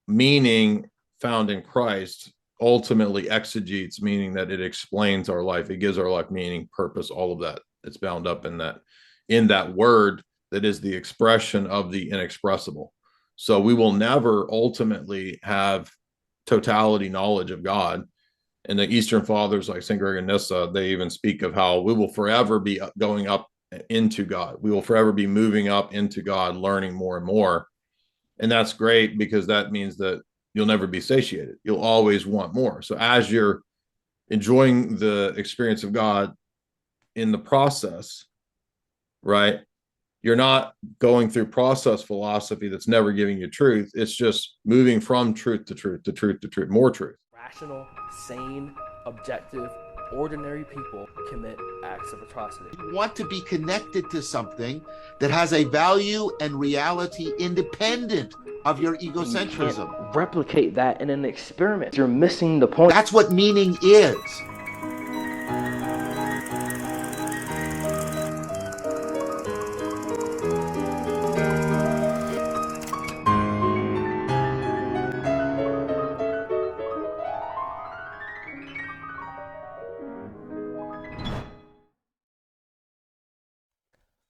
meaning found in Christ ultimately exegetes, meaning that it explains our life. It gives our life meaning, purpose, all of that. It's bound up in that word that is the expression of the inexpressible. So we will never ultimately have totality knowledge of God. And the Eastern Fathers like St. Gregory of Nyssa, they even speak of how we will forever be going up into God. We will forever be moving up into God, learning more and more. And that's great because that means that you'll never be satiated. You'll always want more. So as you're enjoying the experience of God in the process, right? You're not going through process philosophy that's never giving you truth. It's just moving from truth to truth to truth to truth, more truth. Rational, sane, objective, ordinary people commit acts of atrocity. You want to be connected to something that has a value and reality independent of your egocentrism. You can't replicate that in an experiment. You're missing the point. That's what meaning is.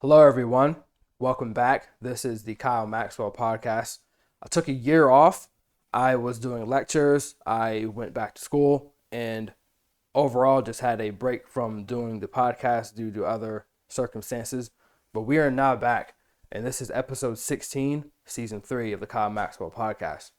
Hello, everyone. Welcome back. This is the Kyle Maxwell podcast. I took a year off. I was doing lectures. I went back to school and overall just had a break from doing the podcast due to other circumstances. But we are now back, and this is episode 16, season 3 of the Kyle Maxwell podcast.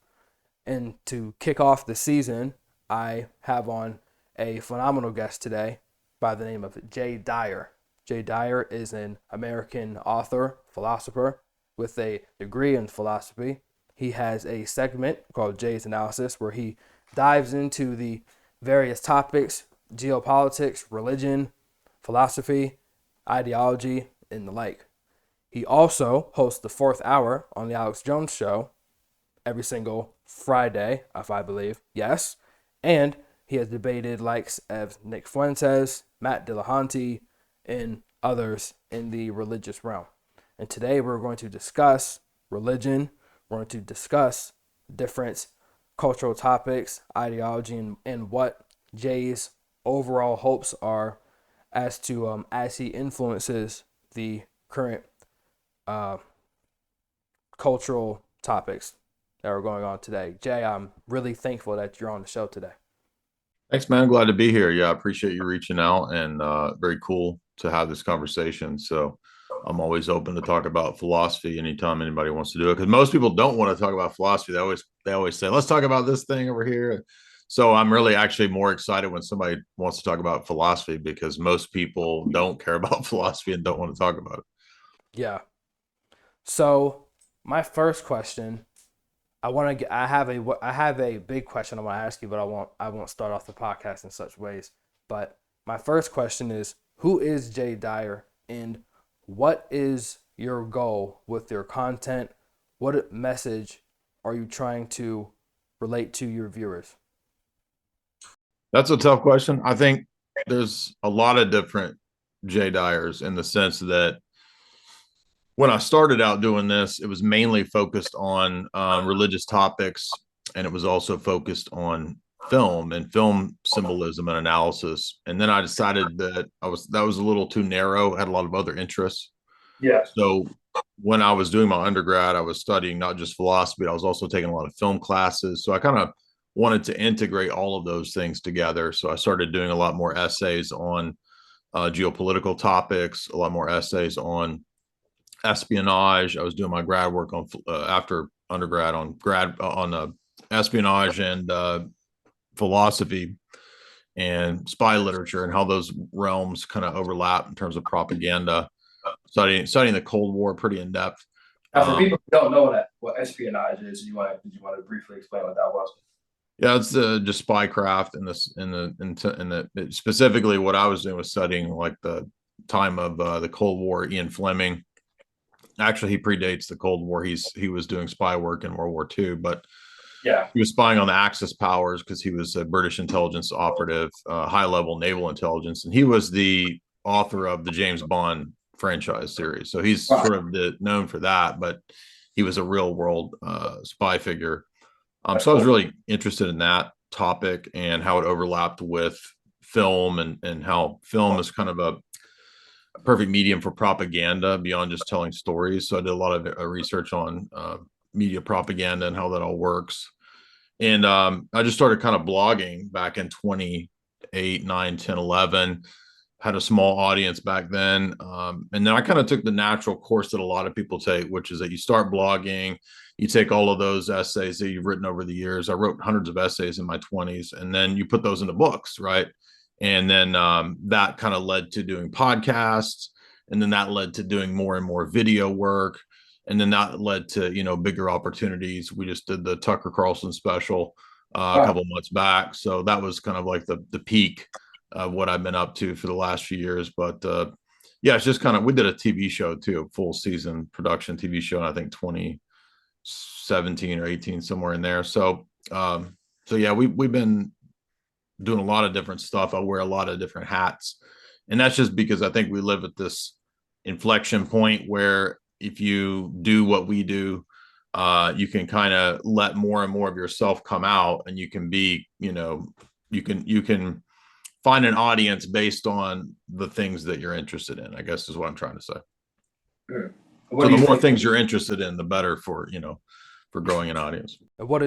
And to kick off the season, I have on a phenomenal guest today by the name of Jay Dyer. Jay Dyer is an American author, philosopher with a degree in philosophy. He has a segment called Jay's Analysis where he dives into the various topics, geopolitics, religion, philosophy, ideology, and the like. He also hosts the 4th Hour on the Alex Jones Show every single Friday, if I believe. Yes. And he has debated likes of Nick Fuentes, Matt Dillahunty, and others in the religious realm. And today we're going to discuss religion. We're going to discuss different cultural topics, ideology, and what Jay's overall hopes are as to as he influences the current cultural topics that are going on today. Jay, I'm really thankful that you're on the show today. Thanks, man. Glad to be here. Yeah, I appreciate you reaching out, and very cool to have this conversation. So I'm always open to talk about philosophy anytime anybody wants to do it, because most people don't want to talk about philosophy. They always say, let's talk about this thing over here. So I'm really actually more excited when somebody wants to talk about philosophy, because most people don't care about philosophy and don't want to talk about it. Yeah. So my first question, I have a big question I want to ask you, but I won't start off the podcast in such ways. But my first question is, who is Jay Dyer, and what is your goal with your content? What message are you trying to relate to your viewers? That's a tough question. I think there's a lot of different Jay Dyers, in the sense that when I started out doing this, it was mainly focused on religious topics, and it was also focused on film and film symbolism and analysis. And then I decided that that was a little too narrow. I had a lot of other interests. Yeah. So when I was doing my undergrad, I was studying not just philosophy, I was also taking a lot of film classes. So I kind of wanted to integrate all of those things together. So I started doing a lot more essays on geopolitical topics, a lot more essays on espionage. I was doing my grad work on after undergrad on espionage and philosophy and spy literature, and how those realms kind of overlap in terms of propaganda. Studying the Cold War pretty in depth. Now, for people who don't know what espionage is, did you want to briefly explain what that was? Yeah, it's just spycraft, specifically what I was doing was studying like the time of the Cold War. Ian Fleming. Actually, he predates the Cold War. He was doing spy work in World War II, but yeah, he was spying on the Axis powers because he was a British intelligence operative, high-level naval intelligence, and he was the author of the James Bond franchise series. So he's sort of known for that, but he was a real-world spy figure. So I was really interested in that topic and how it overlapped with film, and how film is kind of a perfect medium for propaganda beyond just telling stories. So I did a lot of research on media propaganda and how that all works. And I just started kind of blogging back in 28, 9, 10, 11. Had a small audience back then. And then I kind of took the natural course that a lot of people take, which is that you start blogging, you take all of those essays that you've written over the years. I wrote hundreds of essays in my 20s, and then you put those into books, right? And then that kind of led to doing podcasts. And then that led to doing more and more video work. And then that led to, bigger opportunities. We just did the Tucker Carlson special a couple months back. So that was kind of like the peak of what I've been up to for the last few years. But yeah, it's just kind of, we did a TV show too, full season production TV show, I think 2017 or 18, somewhere in there. So yeah, we've been doing a lot of different stuff. I wear a lot of different hats. And that's just because I think we live at this inflection point where if you do what we do, you can kind of let more and more of yourself come out, and you can be, you can find an audience based on the things that you're interested in, I guess is what I'm trying to say. Sure. So the more things you're interested in, the better for growing an audience. What do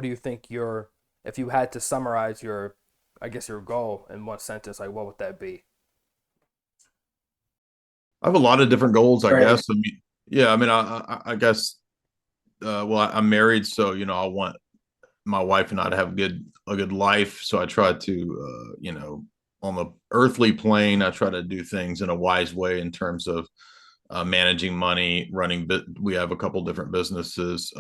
you think if you had to summarize your goal in one sentence, like what would that be? I have a lot of different goals, I guess. I guess, well, I'm married, so, I want my wife and I to have a good life. So I try to, on the earthly plane, I try to do things in a wise way in terms of managing money, we have a couple different businesses,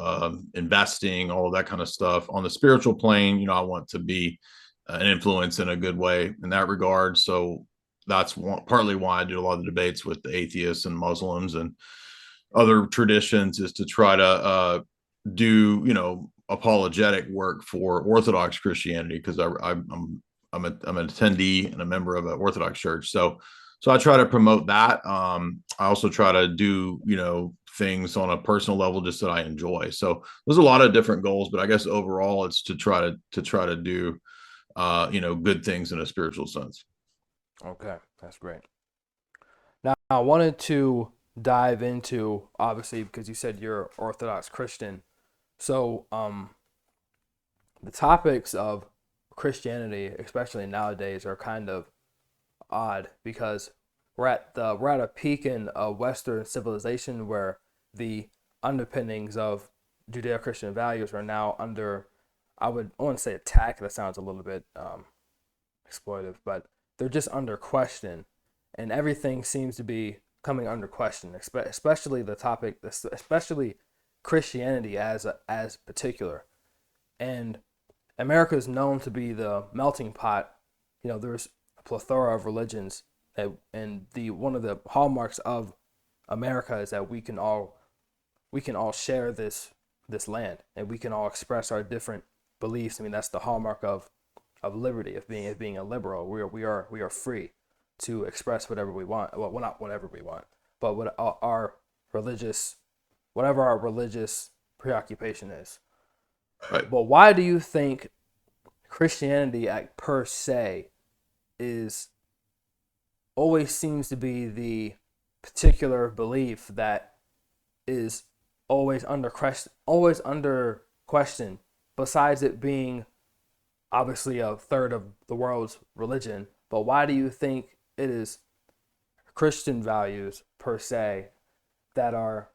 investing, all of that kind of stuff. On the spiritual plane, I want to be an influence in a good way in that regard. So that's partly why I do a lot of the debates with the atheists and Muslims and other traditions, is to try to do, apologetic work for Orthodox Christianity, because I'm an attendee and a member of an Orthodox church. So I try to promote that. I also try to do, things on a personal level just that I enjoy. So there's a lot of different goals, but I guess overall it's to try to do, good things in a spiritual sense. Okay, that's great. Now, I wanted to dive into, obviously, because you said you're Orthodox Christian. So, the topics of Christianity, especially nowadays, are kind of odd, because we're at a peak in Western civilization where the underpinnings of Judeo-Christian values are now under, I wouldn't say attack. That sounds a little bit exploitive, but they're just under question, and everything seems to be coming under question, especially the topic, especially Christianity as particular. And America is known to be the melting pot. There's a plethora of religions, and one of the hallmarks of America is that we can all share this land, and we can all express our different beliefs. I mean, that's the hallmark of liberty, of being a liberal. We are free to express whatever we want. Well, not whatever we want, but whatever our religious preoccupation is. Right. But why do you think Christianity per se always seems to be the particular belief that is always under question, besides it being obviously a third of the world's religion? But why do you think it is Christian values per se that are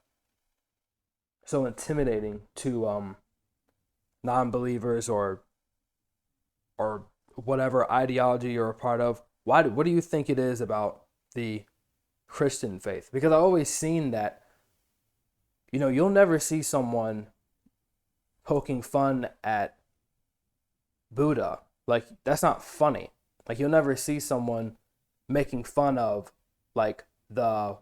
so intimidating to non-believers or whatever ideology you're a part of? What do you think it is about the Christian faith? Because I've always seen that, you'll never see someone poking fun at Buddha. Like, that's not funny. Like, you'll never see someone making fun of like a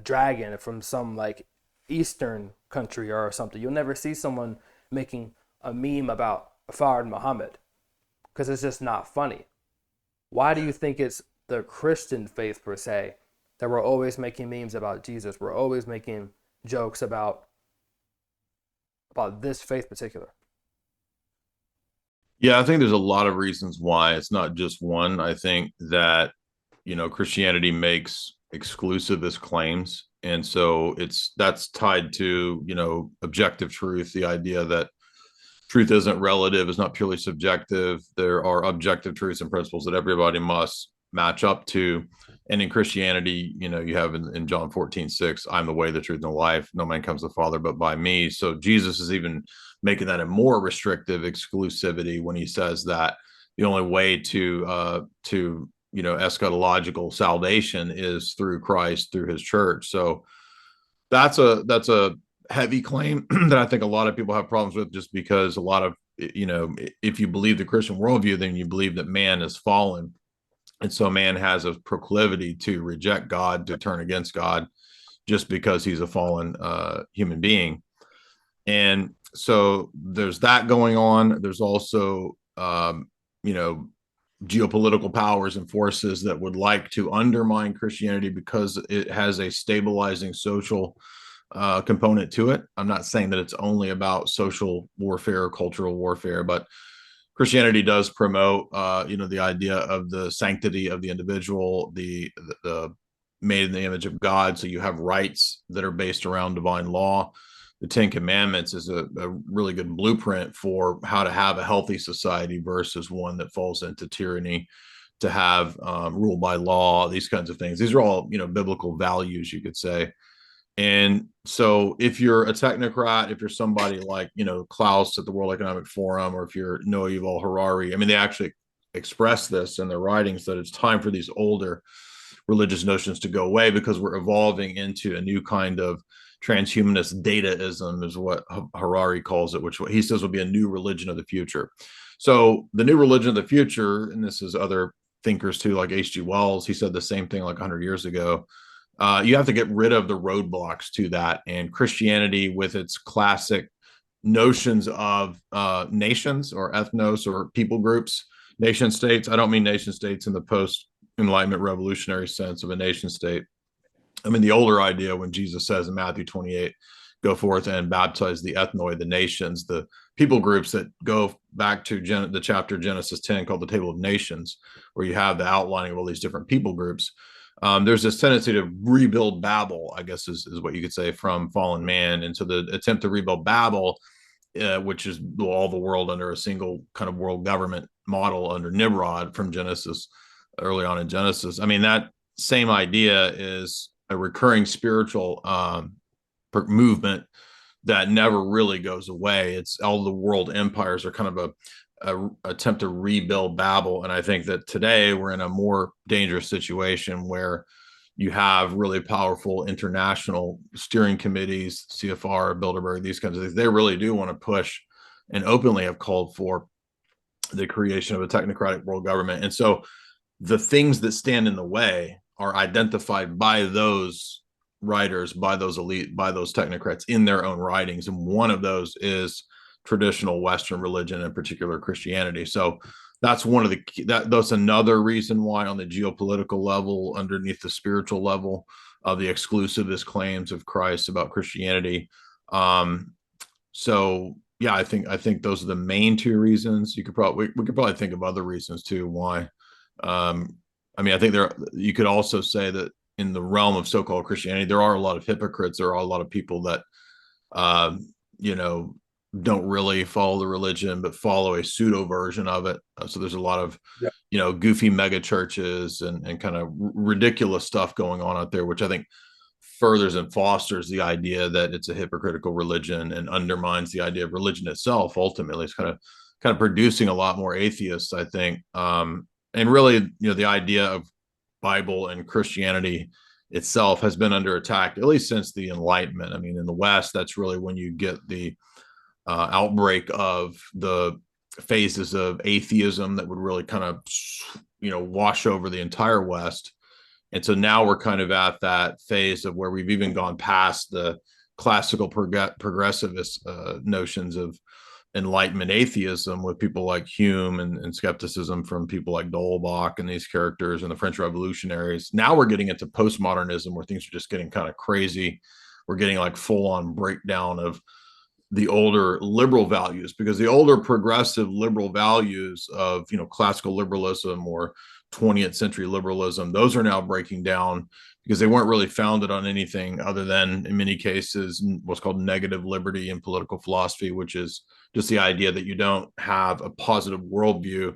dragon from some like Eastern country or something. You'll never see someone making a meme about Fard Muhammad, because it's just not funny. Why do you think it's the Christian faith per se that we're always making memes about Jesus? We're always making jokes about this faith particular. Yeah, I think there's a lot of reasons why. It's not just one. I think that, Christianity makes exclusivist claims. And so that's tied to, objective truth, the idea that truth isn't relative, it's not purely subjective. There are objective truths and principles that everybody must match up to. And in Christianity, you have in John 14:6, I'm the way, the truth, and the life. No man comes to the Father but by me. So Jesus is even making that a more restrictive exclusivity when he says that the only way to eschatological salvation is through Christ, through his church. So that's a heavy claim that I think a lot of people have problems with, just because a lot of, if you believe the Christian worldview, then you believe that man is fallen. And so man has a proclivity to reject God, to turn against God, just because he's a fallen human being. And so there's that going on. There's also, geopolitical powers and forces that would like to undermine Christianity because it has a stabilizing social component to it. I'm not saying that it's only about social warfare or cultural warfare, but Christianity does promote, the idea of the sanctity of the individual, the made in the image of God. So you have rights that are based around divine law. The Ten Commandments is a really good blueprint for how to have a healthy society versus one that falls into tyranny, to have rule by law, these kinds of things. These are all, biblical values, you could say. And so if you're a technocrat, if you're somebody like, Klaus at the World Economic Forum, or if you're Noah Yuval Harari, I mean, they actually express this in their writings, that it's time for these older religious notions to go away, because we're evolving into a new kind of transhumanist dataism, is what Harari calls it, which he says will be a new religion of the future. So the new religion of the future, and this is other thinkers too, like H.G. Wells, he said the same thing like 100 years ago. You have to get rid of the roadblocks to that. And Christianity, with its classic notions of nations or ethnos or people groups, nation states. I don't mean nation states in the post-Enlightenment revolutionary sense of a nation state. I mean the older idea when Jesus says in Matthew 28, go forth and baptize the ethnoi, the nations, the people groups that go back to the chapter Genesis 10 called the Table of Nations, where you have the outlining of all these different people groups. There's this tendency to rebuild Babel, I guess is what you could say, from fallen man. And so the attempt to rebuild Babel, which is all the world under a single kind of world government model under Nimrod from Genesis, early on in Genesis. I mean, that same idea is a recurring spiritual movement that never really goes away. It's all the world empires are kind of a attempt to rebuild Babel. And I think that today we're in a more dangerous situation where you have really powerful international steering committees, CFR, Bilderberg, these kinds of things. They really do want to push and openly have called for the creation of a technocratic world government. And so the things that stand in the way are identified by those writers, by those elite, by those technocrats in their own writings. And one of those is traditional Western religion, in particular Christianity. So that's one of that's another reason why, on the geopolitical level, underneath the spiritual level of the exclusivist claims of Christ about Christianity. So yeah, I think those are the main two reasons. We could probably think of other reasons too why. I mean, I think you could also say that in the realm of so-called Christianity, there are a lot of hypocrites. There are a lot of people that, don't really follow the religion, but follow a pseudo version of it. So there's a lot of, goofy mega churches and kind of ridiculous stuff going on out there, which I think furthers and fosters the idea that it's a hypocritical religion and undermines the idea of religion itself. Ultimately, it's kind of producing a lot more atheists, I think. And really, the idea of Bible and Christianity itself has been under attack, at least since the Enlightenment. I mean, in the West, that's really when you get the outbreak of the phases of atheism that would really kind of, wash over the entire West. And so now we're kind of at that phase of where we've even gone past the classical progressivist notions of Enlightenment atheism with people like Hume and skepticism from people like D'Holbach and these characters and the French revolutionaries. Now we're getting into postmodernism, where things are just getting kind of crazy. We're getting like full on breakdown of the older liberal values, because the older progressive liberal values of, classical liberalism or 20th century liberalism, those are now breaking down because they weren't really founded on anything other than, in many cases, what's called negative liberty in political philosophy, which is just the idea that you don't have a positive worldview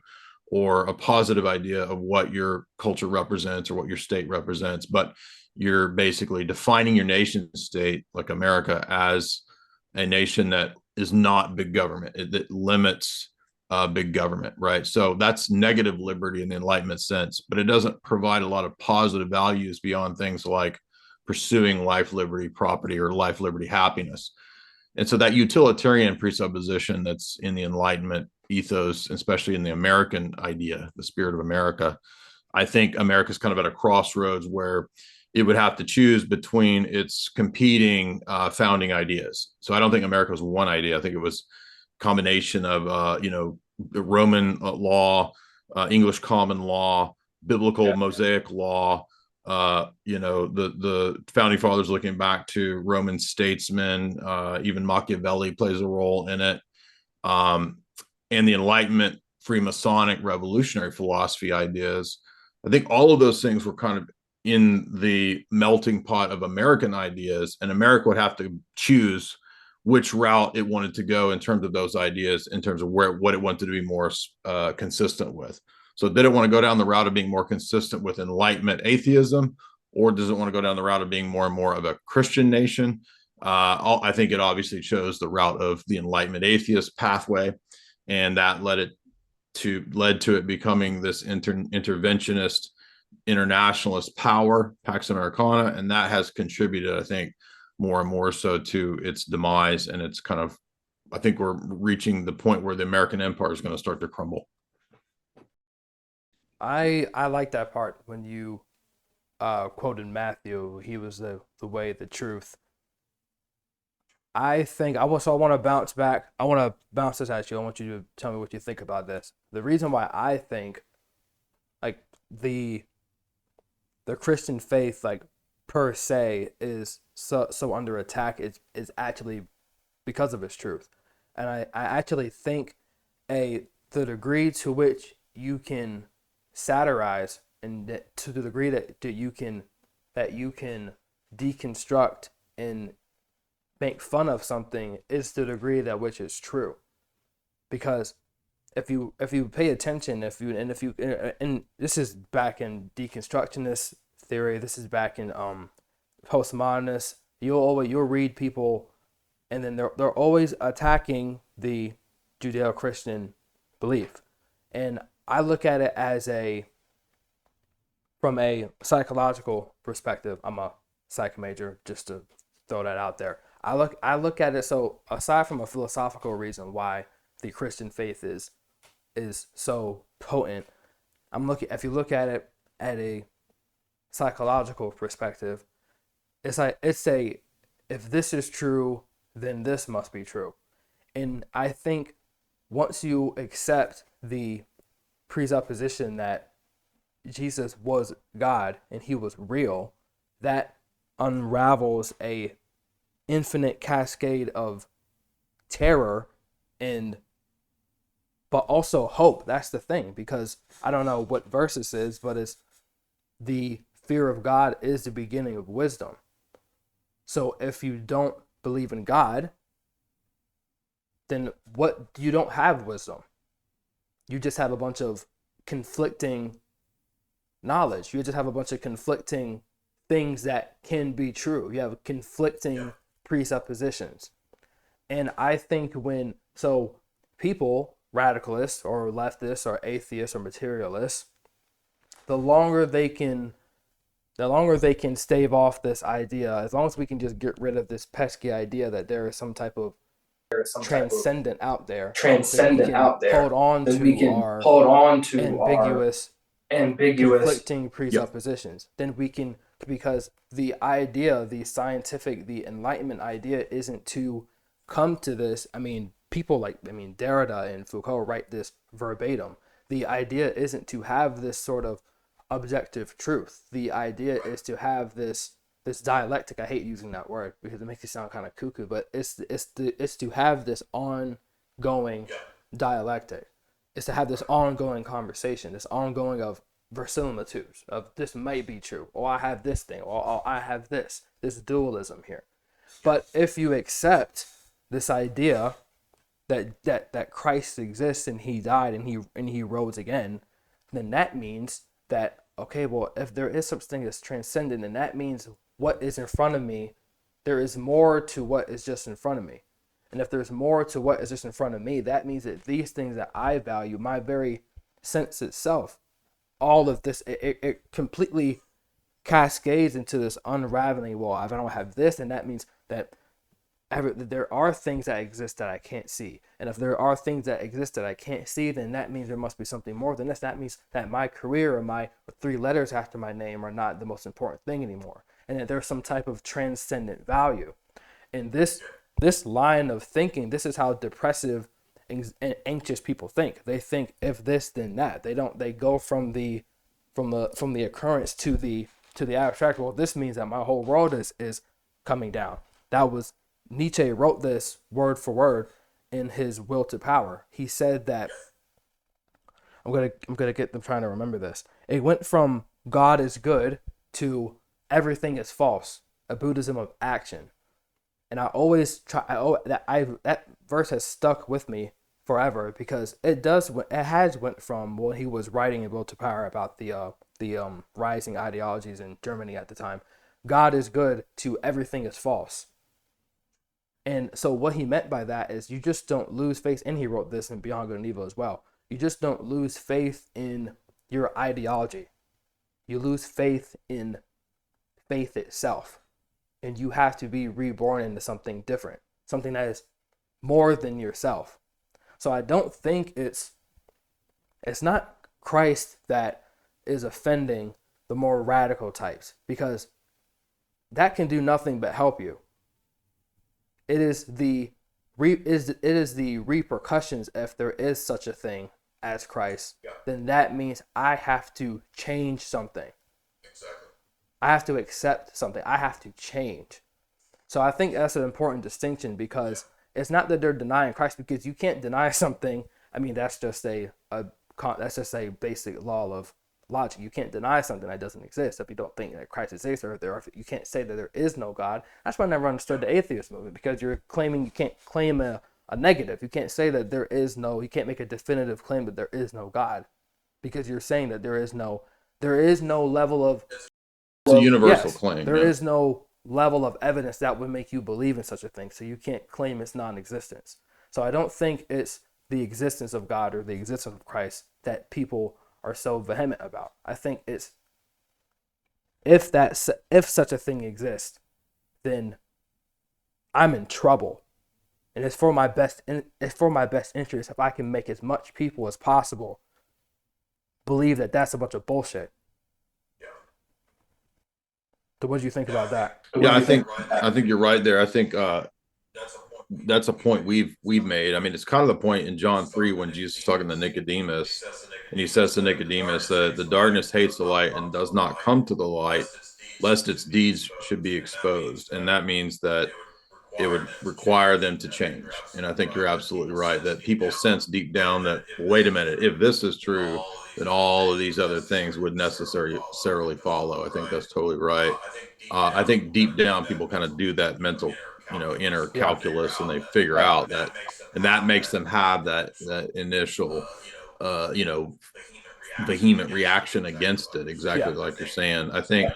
or a positive idea of what your culture represents or what your state represents, but you're basically defining your nation state, like America, as a nation that is not big government, that limits big government, right? So that's negative liberty in the Enlightenment sense, but it doesn't provide a lot of positive values beyond things like pursuing life, liberty, property, or life, liberty, happiness. And so that utilitarian presupposition that's in the Enlightenment ethos, especially in the American idea, the spirit of America, I think America's kind of at a crossroads where it would have to choose between its competing founding ideas. So I don't think America was one idea. I think it was a combination of, Roman law, English common law, biblical Mosaic law, the founding fathers looking back to Roman statesmen, even Machiavelli plays a role in it. And the Enlightenment, Freemasonic, revolutionary philosophy ideas. I think all of those things were kind of in the melting pot of American ideas, and America would have to choose which route it wanted to go in terms of those ideas, in terms of what it wanted to be more consistent with. So did it want to go down the route of being more consistent with Enlightenment atheism, or does it want to go down the route of being more and more of a Christian nation? I think it obviously chose the route of the Enlightenment atheist pathway, and that led to it becoming this interventionist, internationalist power, Pax Americana, and that has contributed, I think, more and more so to its demise. And it's kind of, I think we're reaching the point where the American empire is going to start to crumble. I like that part when you quoted Matthew. He was the way, the truth. I think I want to bounce back. I want to bounce this at you. I want you to tell me what you think about this. The reason why I think like the Christian faith, like per se, is so under attack is actually because of its truth. And I actually think the degree to which you can satirize, and to the degree that you can deconstruct and make fun of something, is the degree that which is true. Because if you pay attention, and this is back in deconstructionist theory, this is back in postmodernist, you'll read people, and then they're always attacking the Judeo-Christian belief. And I look at it as from a psychological perspective. I'm a psych major, just to throw that out there. I look at it, so aside from a philosophical reason why the Christian faith is so potent, if you look at it at a psychological perspective, it's if this is true, then this must be true. And I think once you accept the presupposition that Jesus was God and he was real, that unravels a infinite cascade of terror but also hope. That's the thing, because I don't know what verse this is, but it's the fear of God is the beginning of wisdom. So if you don't believe in God, then you don't have wisdom. You just have a bunch of conflicting knowledge. You just have a bunch of conflicting things that can be true. You have conflicting presuppositions. And I think people, radicalists or leftists or atheists or materialists, the longer they can stave off this idea, as long as we can just get rid of this pesky idea that there is some type of transcendent out there, hold on to ambiguous conflicting presuppositions. Then we can, because the Enlightenment idea isn't to come to this. People Derrida and Foucault write this verbatim. The idea isn't to have this sort of objective truth. The idea is to have this this dialectic. I hate using that word because it makes it sound kind of cuckoo, but it's to have this ongoing dialectic. It's to have this ongoing conversation, this ongoing of verisimilitudes, of this might be true, or I have this thing, or I have this dualism here. But if you accept this idea that Christ exists and he died and he rose again, then that means that, okay, well, if there is such thing as transcendent, then that means what is in front of me, there is more to what is just in front of me. And if there's more to what is just in front of me, that means that these things that I value, my very sense itself, all of this, it completely cascades into this unraveling. Well, if I don't have this, then that means that there are things that exist that I can't see. And if there are things that exist that I can't see, then that means there must be something more than this. That means that my career or my 3 letters after my name are not the most important thing anymore. And that there's some type of transcendent value. And this line of thinking, this is how depressive and anxious people think. They think if this, then that. They go from the occurrence to the abstract. Well, this means that my whole world is coming down. That was Nietzsche wrote this word for word in his Will to Power. He said that I'm gonna get them trying to remember this. It went from God is good to everything is false, a Buddhism of action. And I always that verse has stuck with me forever because it has went from when he was writing in Will to Power about the rising ideologies in Germany at the time, God is good, to everything is false. And so what he meant by that is you just don't lose faith, and he wrote this in Beyond Good and Evil as well. You just don't lose faith in your ideology. You lose faith in faith itself. And you have to be reborn into something different, something that is more than yourself. So I don't think it's not Christ that is offending the more radical types, because that can do nothing but help you. It is the repercussions, if there is such a thing as Christ, then that means I have to change something. Exactly. I have to accept something. I have to change. So I think that's an important distinction, because it's not that they're denying Christ, because you can't deny something. I mean, that's just a basic law of logic. You can't deny something that doesn't exist if you don't think that Christ exists, or you can't say that there is no God. That's why I never understood the atheist movement, because you're claiming, you can't claim a negative. You can't say that you can't make a definitive claim that there is no God, because you're saying that there is no level of, it's a universal claim. There is no level of evidence that would make you believe in such a thing. So you can't claim its non-existence. So I don't think it's the existence of God or the existence of Christ that people are so vehement about. I think it's if such a thing exists, then I'm in trouble. And it's for my best interest if I can make as much people as possible believe that that's a bunch of bullshit. So what do you think about that? Yeah, I think you're right there. I think that's a point we've made. I mean, it's kind of the point in John 3 when Jesus is talking to Nicodemus, and he says to Nicodemus that the darkness hates the light and does not come to the light, lest its deeds should be exposed. And that means that it would require them to change. And I think you're absolutely right that people sense deep down that, wait a minute, if this is true, then all of these other things would necessarily follow. I think that's totally right. I think deep down people kind of do that mental, inner calculus, and they figure out that, and that makes them have that initial, vehement reaction against it. Exactly like you're saying. I think,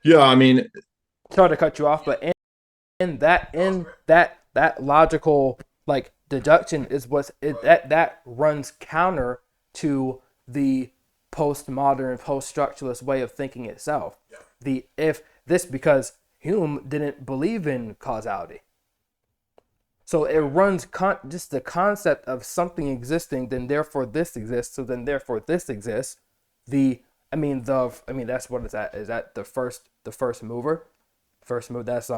I mean, sorry to cut you off, but in that logical deduction is that runs counter to the postmodern, post-structuralist way of thinking itself. Because Hume didn't believe in causality. So it runs just the concept of something existing, then therefore this exists, so then therefore this exists. That's what it's at. Is that the first mover? First move, that's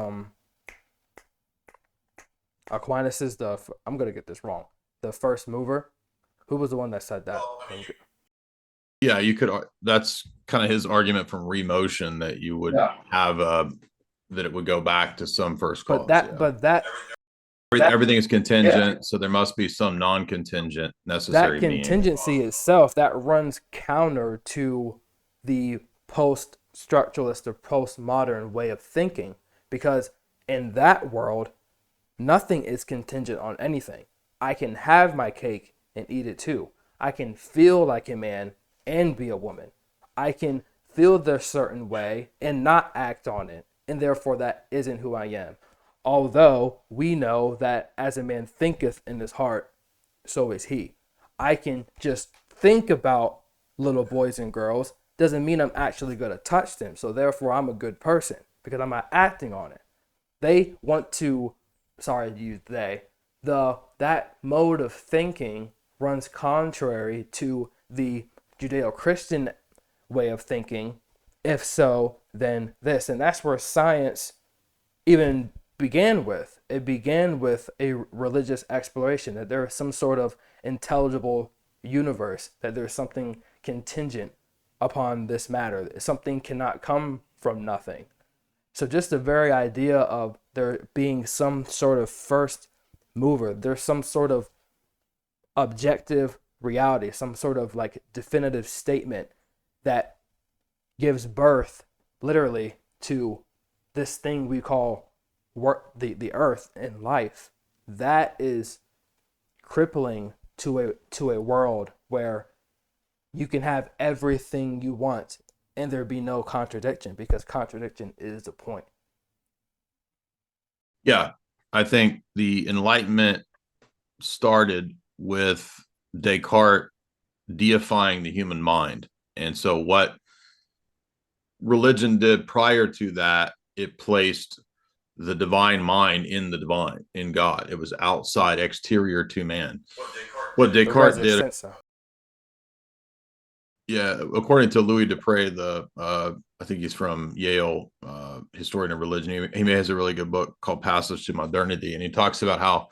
Aquinas is I'm gonna get this wrong. The first mover. Who was the one that said that? Yeah, you could. That's kind of his argument from remotion, that you would Yeah. have that it would go back to some first cause. But that Everything is contingent, so there must be some non-contingent necessary that meaning. contingency itself, that runs counter to the post-structuralist or postmodern way of thinking, because in that world, nothing is contingent on anything. I can have my cake and eat it too. I can feel like a man and be a woman. I can feel the certain way and not act on it, and therefore that isn't who I am. Although we know that as a man thinketh in his heart, so is he. I can just think about little boys and girls, doesn't mean I'm actually going to touch them. So therefore I'm a good person because I'm not acting on it. They want to, sorry to use they, that mode of thinking runs contrary to the Judeo-Christian way of thinking. If so, then this. And that's where science even began with. It began with a religious exploration, that there is some sort of intelligible universe, that there's something contingent upon this matter. Something cannot come from nothing. So just the very idea of there being some sort of first mover, there's some sort of objective reality, some sort of like definitive statement that gives birth literally to this thing we call the earth and life. That is crippling to a world where you can have everything you want and there be no contradiction, because contradiction is the point. Yeah, I think the Enlightenment started with Descartes deifying the human mind. And so what religion did prior to that, it placed the divine mind in the divine, in God. It was outside, exterior to man. What Descartes did, yeah, according to Louis Dupre, I think he's from Yale, historian of religion. He has a really good book called Passage to Modernity, and he talks about how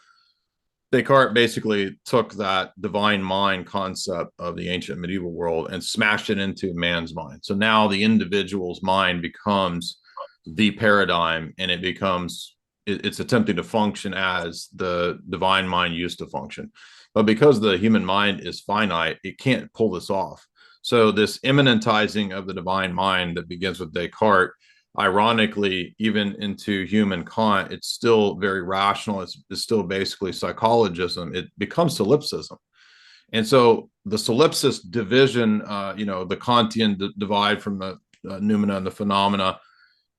Descartes basically took that divine mind concept of the ancient medieval world and smashed it into man's mind. So now the individual's mind becomes the paradigm, and it's attempting to function as the divine mind used to function. But because the human mind is finite, it can't pull this off. So this immanentizing of the divine mind that begins with Descartes, ironically, even into human Kant, it's still very rational. It's still basically psychologism. It becomes solipsism. And so the solipsist division, the Kantian divide from the noumena and the phenomena,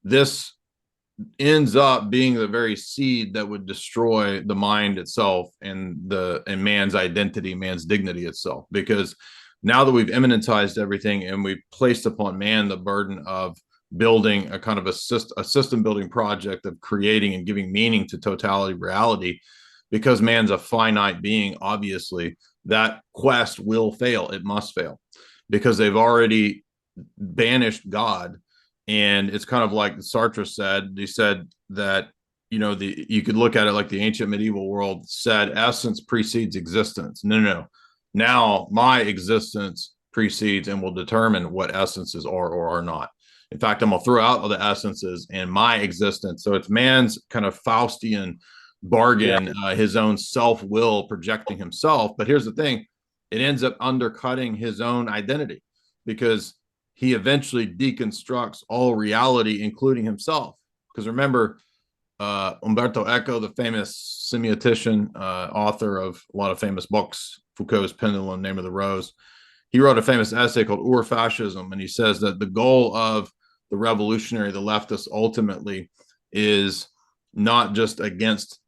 this ends up being the very seed that would destroy the mind itself and man's identity, man's dignity itself. Because now that we've immanentized everything and we've placed upon man the burden of building a kind of a system building project of creating and giving meaning to totality reality, because man's a finite being, obviously that quest will fail. It must fail because they've already banished God. And it's kind of like Sartre said. He said that, you could look at it like the ancient medieval world said, essence precedes existence. No. Now my existence precedes and will determine what essences are or are not. In fact, I'm going to throw out all the essences and my existence. So it's man's kind of Faustian bargain, his own self-will projecting himself. But here's the thing. It ends up undercutting his own identity because he eventually deconstructs all reality, including himself. Because remember, Umberto Eco, the famous semiotician, author of a lot of famous books, Foucault's Pendulum, Name of the Rose, he wrote a famous essay called Ur-Fascism, and he says that the goal of the revolutionary, the leftists, ultimately is not just against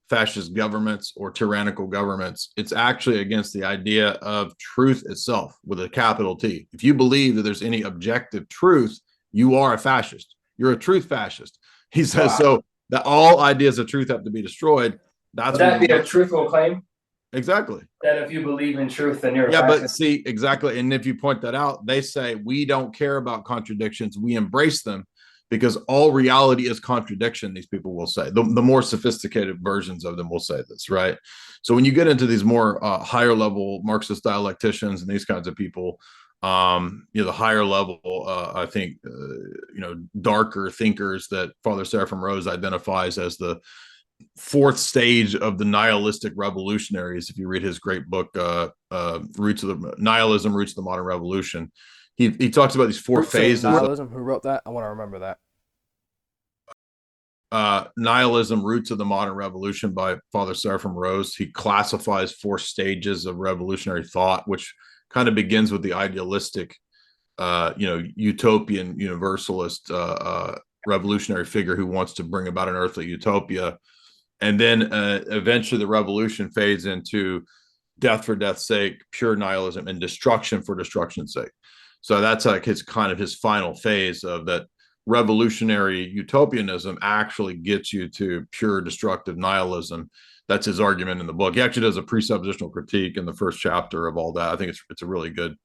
fascist governments or tyrannical governments. It's actually against the idea of truth itself with a capital T. If you believe that there's any objective truth, you are a fascist. You're a truth fascist. He says so that all ideas of truth have to be destroyed. Would that be a truthful claim? Exactly. That if you believe in truth, then you're a fascist. But see, exactly. And if you point that out, they say we don't care about contradictions. We embrace them because all reality is contradiction, these people will say. The more sophisticated versions of them will say this, right? So when you get into these more higher level Marxist dialecticians and these kinds of people, The higher level, I think, darker thinkers that Father Seraphim Rose identifies as the fourth stage of the nihilistic revolutionaries. If you read his great book, Roots of the Nihilism, Roots of the Modern Revolution, he talks about these four phases. Nihilism. Who wrote that? I want to remember that. Nihilism, Roots of the Modern Revolution by Father Seraphim Rose. He classifies four stages of revolutionary thought, which kind of begins with the idealistic, utopian universalist revolutionary figure who wants to bring about an earthly utopia. And then eventually the revolution fades into death for death's sake, pure nihilism, and destruction for destruction's sake. So that's like his final phase of that. Revolutionary utopianism actually gets you to pure destructive nihilism. That's his argument in the book. He actually does a presuppositional critique in the first chapter of all that. I think it's a really good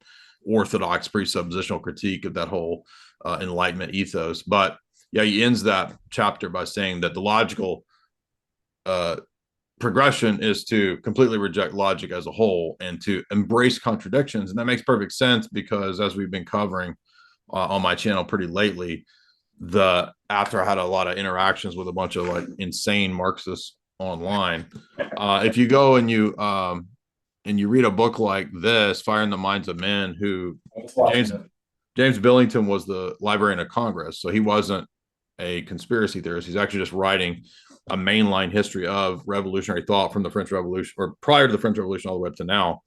orthodox presuppositional critique of that whole Enlightenment ethos. But yeah, he ends that chapter by saying that the logical progression is to completely reject logic as a whole and to embrace contradictions. And that makes perfect sense because, as we've been covering on my channel pretty lately, after I had a lot of interactions with a bunch of like insane Marxists online, if you go and you read a book like this, Fire in the Minds of Men, who James Billington was the Librarian of Congress, so he wasn't a conspiracy theorist. He's actually just writing a mainline history of revolutionary thought from the French Revolution, or prior to the French Revolution all the way up to now.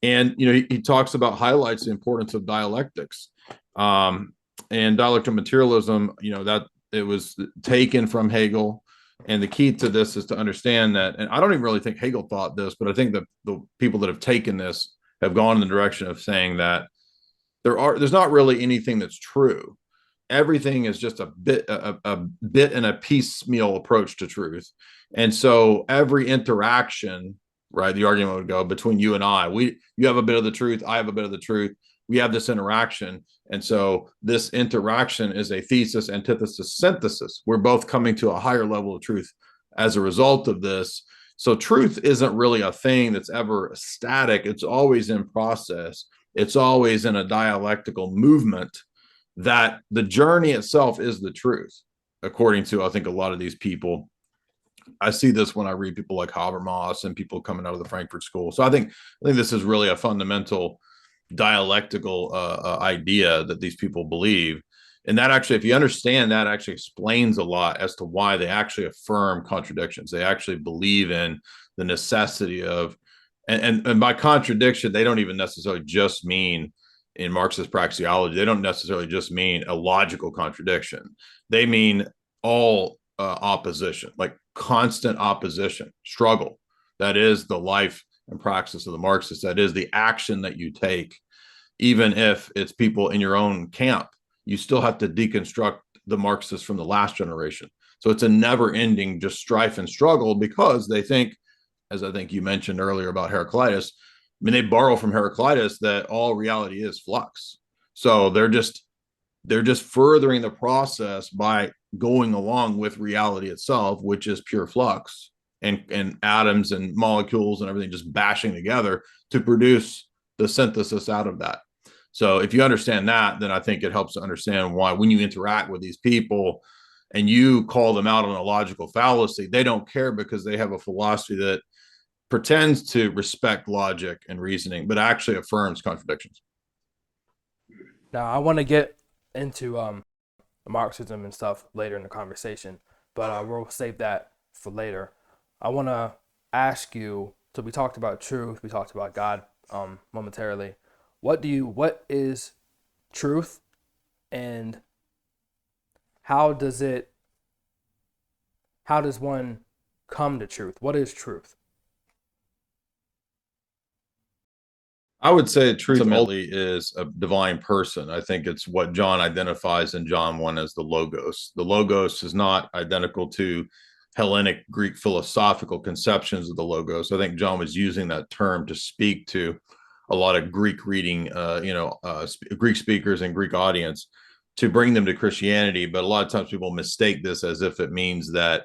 And he talks about, highlights the importance of dialectics. And dialectical materialism, that it was taken from Hegel. And the key to this is to understand that, and I don't even really think Hegel thought this, but I think that the people that have taken this have gone in the direction of saying that there's not really anything that's true. Everything is just a bit and a piecemeal approach to truth. And so every interaction, right, the argument would go between you and I, you have a bit of the truth, I have a bit of the truth. We have this interaction. And so this interaction is a thesis, antithesis, synthesis. We're both coming to a higher level of truth as a result of this. So truth isn't really a thing that's ever static. It's always in process. It's always in a dialectical movement, that the journey itself is the truth, according to, I think, a lot of these people. I see this when I read people like Habermas and people coming out of the Frankfurt School. So I think this is really a fundamental dialectical idea that these people believe. And that actually, if you understand that, actually explains a lot as to why they actually affirm contradictions. They actually believe in the necessity of, and by contradiction, they don't even necessarily just mean, in Marxist praxeology, they don't necessarily just mean a logical contradiction. They mean all opposition, like constant opposition, struggle. That is the life and praxis of the Marxists. That is the action that you take. Even if it's people in your own camp, you still have to deconstruct the Marxists from the last generation. So it's a never-ending just strife and struggle, because they think, as I think you mentioned earlier about Heraclitus, I mean, they borrow from Heraclitus that all reality is flux. So they're just furthering the process by going along with reality itself, which is pure flux, and atoms and molecules and everything just bashing together to produce the synthesis out of that. So if you understand that, then I think it helps to understand why, when you interact with these people and you call them out on a logical fallacy, they don't care, because they have a philosophy that pretends to respect logic and reasoning, but actually affirms contradictions. Now, I want to get into Marxism and stuff later in the conversation, but we'll save that for later. I want to ask you, so we talked about truth, we talked about God momentarily. What is truth, and how does one come to truth? What is truth? I would say truth ultimately is a divine person. I think it's what John identifies in John 1 as the Logos. The Logos is not identical to Hellenic Greek philosophical conceptions of the Logos. I think John was using that term to speak to a lot of Greek reading, Greek speakers and Greek audience, to bring them to Christianity. But a lot of times people mistake this as if it means that,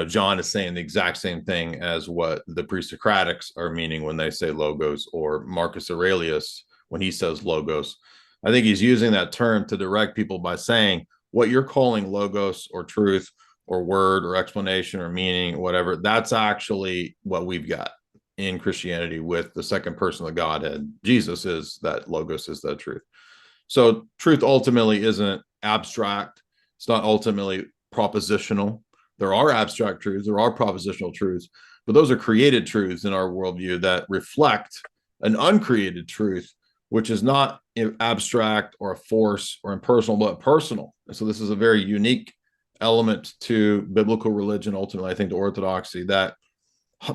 John is saying the exact same thing as what the pre-Socratics are meaning when they say Logos, or Marcus Aurelius when he says logos. I think he's using that term to direct people by saying what you're calling logos or truth or word or explanation or meaning, whatever, that's actually what we've got in Christianity with the second person of the Godhead. Jesus is that logos, is that truth. So truth ultimately isn't abstract. It's not ultimately propositional. There are abstract truths, there are propositional truths, but those are created truths in our worldview that reflect an uncreated truth, which is not abstract or a force or impersonal, but personal. And so this is a very unique element to biblical religion, ultimately, I think, to orthodoxy, that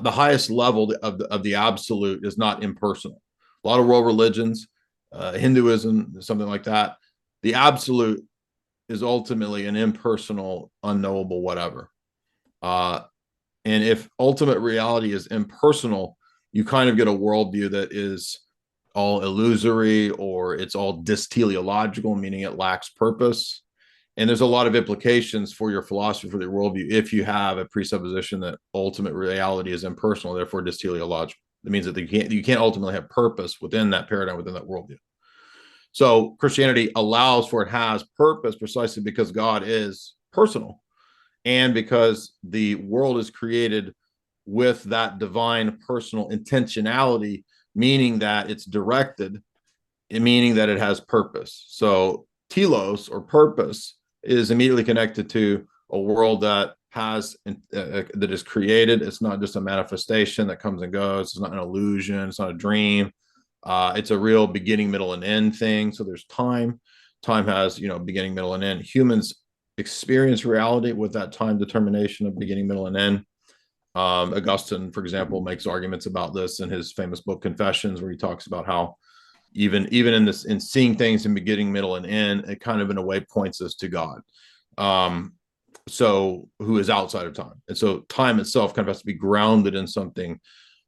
the highest level of the absolute is not impersonal. A lot of world religions, Hinduism, something like that, the absolute is ultimately an impersonal, unknowable whatever. And if ultimate reality is impersonal, you kind of get a worldview that is all illusory, or it's all dysteleological, meaning it lacks purpose. And there's a lot of implications for your philosophy, for your worldview, if you have a presupposition that ultimate reality is impersonal, therefore dysteleological. It means that you can't ultimately have purpose within that paradigm, within that worldview. So Christianity allows for, it has purpose precisely because God is personal, and because the world is created with that divine personal intentionality, meaning that it's directed, meaning that it has purpose. So telos, or purpose, is immediately connected to a world that has that is created. It's not just a manifestation that comes and goes. It's not an illusion. It's not a dream. It's a real beginning, middle, and end thing. So there's time. Time has, beginning, middle, and end. Humans experience reality with that time determination of beginning, middle, and end. Augustine, for example, makes arguments about this in his famous book Confessions, where he talks about how even in seeing things in beginning, middle, and end, it kind of in a way points us to God, so who is outside of time. And so time itself kind of has to be grounded in something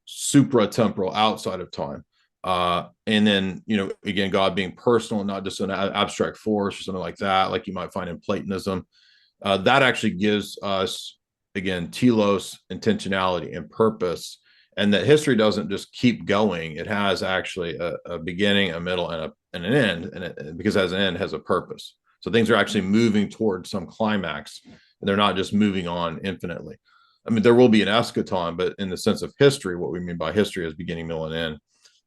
supra-temporal, outside of time. And then, again, God being personal and not just an abstract force or something like that, like you might find in Platonism, that actually gives us, again, telos, intentionality, and purpose. And that history doesn't just keep going. It has actually a beginning, a middle, and an end. And because it has an end, it has a purpose. So things are actually moving towards some climax, and they're not just moving on infinitely. I mean, there will be an eschaton, but in the sense of history, what we mean by history is beginning, middle, and end.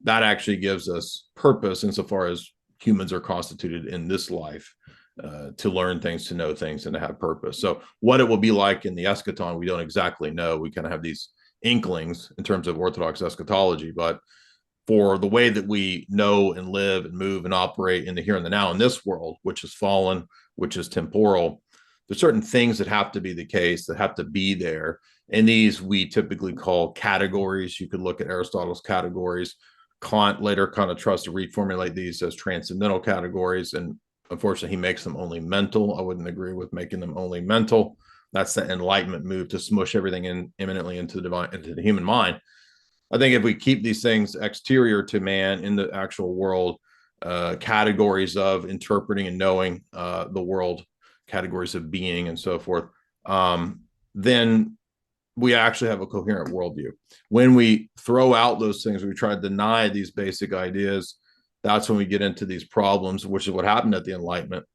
That actually gives us purpose insofar as humans are constituted in this life, to learn things, to know things, and to have purpose. So what it will be like in the eschaton, we don't exactly know. We kind of have these inklings in terms of Orthodox eschatology, but for the way that we know and live and move and operate in the here and the now in this world, which is fallen, which is temporal, there's certain things that have to be the case, that have to be there. And these we typically call categories. You could look at Aristotle's categories. Kant later kind of tries to reformulate these as transcendental categories, and unfortunately he makes them only mental. I wouldn't agree with making them only mental. That's the Enlightenment move, to smush everything in imminently into the divine, into the human mind. I think if we keep these things exterior to man in the actual world, categories of interpreting and knowing the world, categories of being, and so forth, then we actually have a coherent worldview. When we throw out those things, we try to deny these basic ideas, that's when we get into these problems, which is what happened at the Enlightenment.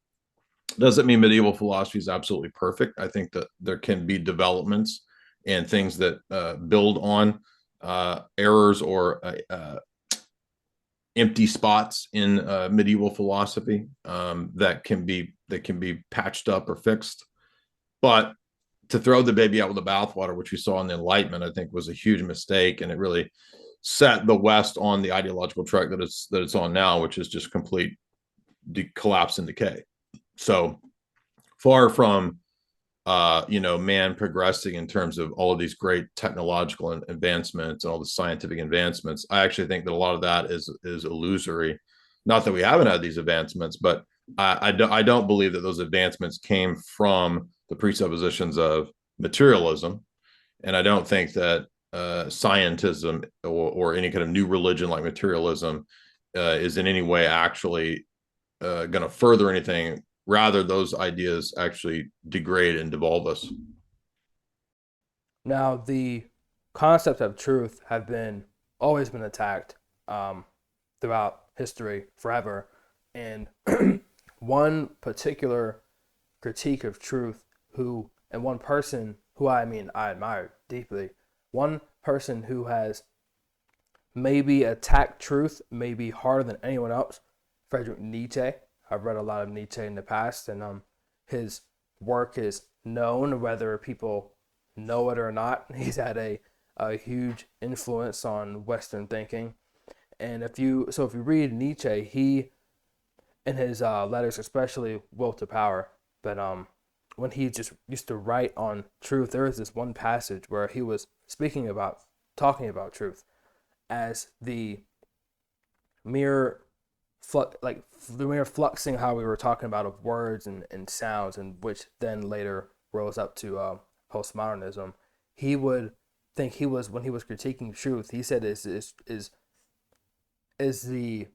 Doesn't mean medieval philosophy is absolutely perfect. I think that there can be developments and things that build on errors or empty spots in medieval philosophy that can be patched up or fixed. But to throw the baby out with the bathwater, which we saw in the Enlightenment, I think was a huge mistake, and it really set the West on the ideological track that it's on now, which is just complete collapse and decay. So far from man progressing in terms of all of these great technological advancements and all the scientific advancements, I actually think that a lot of that is illusory. Not that we haven't had these advancements, but I don't believe that those advancements came from the presuppositions of materialism. And I don't think that scientism or any kind of new religion like materialism is in any way actually going to further anything. Rather, those ideas actually degrade and devolve us. Now, the concepts of truth have always been attacked throughout history forever. And one particular critique of truth one person who I admire deeply, one person who has maybe attacked truth maybe harder than anyone else, Frederick Nietzsche. I've read a lot of Nietzsche in the past, and his work is known, whether people know it or not. He's had a huge influence on Western thinking. And if you read Nietzsche, he, in his letters, especially Will to Power, but when he just used to write on truth, there is this one passage where he was talking about truth as the mere fluxing, how we were talking about, of words and sounds, and which then later rose up to postmodernism. He would think when he was critiquing truth, he said is the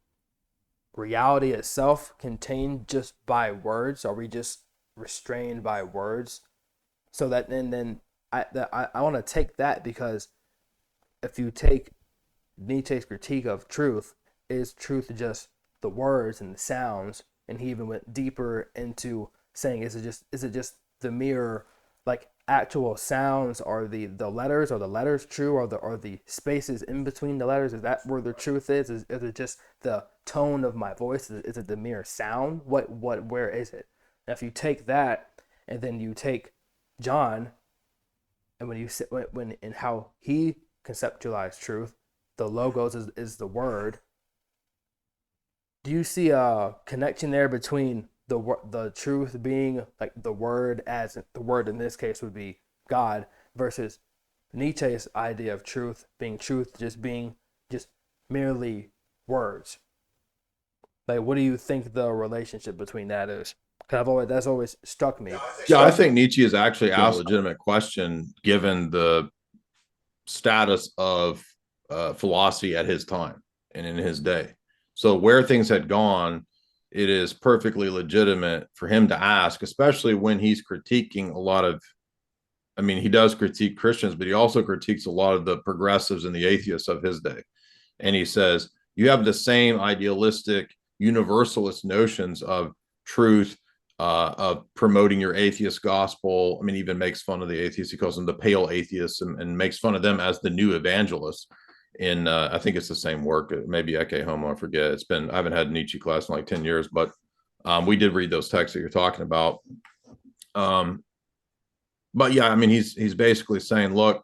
reality itself contained just by words? Are we just restrained by words? So that then I want to take that, because if you take Nietzsche's critique of truth, is truth just the words and the sounds? And he even went deeper into saying, is it just the mere actual sounds? Are the letters true? Are the spaces in between the letters, is that where the truth is? Is it just the tone of my voice? Is it the mere sound? Where is it? Now, if you take that and then you take John, and when in how he conceptualized truth, the logos is the word. Do you see a connection there between the truth being the word, as the word in this case would be God, versus Nietzsche's idea of truth being being merely words? What do you think the relationship between that is? Because that's always struck me. Yeah, I think Nietzsche is actually asked a legitimate question given the status of philosophy at his time and in his day. So where things had gone, it is perfectly legitimate for him to ask, especially when he's critiquing a lot of, he does critique Christians, but he also critiques a lot of the progressives and the atheists of his day. And he says, you have the same idealistic universalist notions of truth, of promoting your atheist gospel. Even makes fun of the atheists. He calls them the pale atheists, and makes fun of them as the new evangelists. In I think it's the same work, maybe Ecce Homo, I forget. I haven't had Nietzsche class in like 10 years, but we did read those texts that you're talking about. But yeah, he's basically saying, look,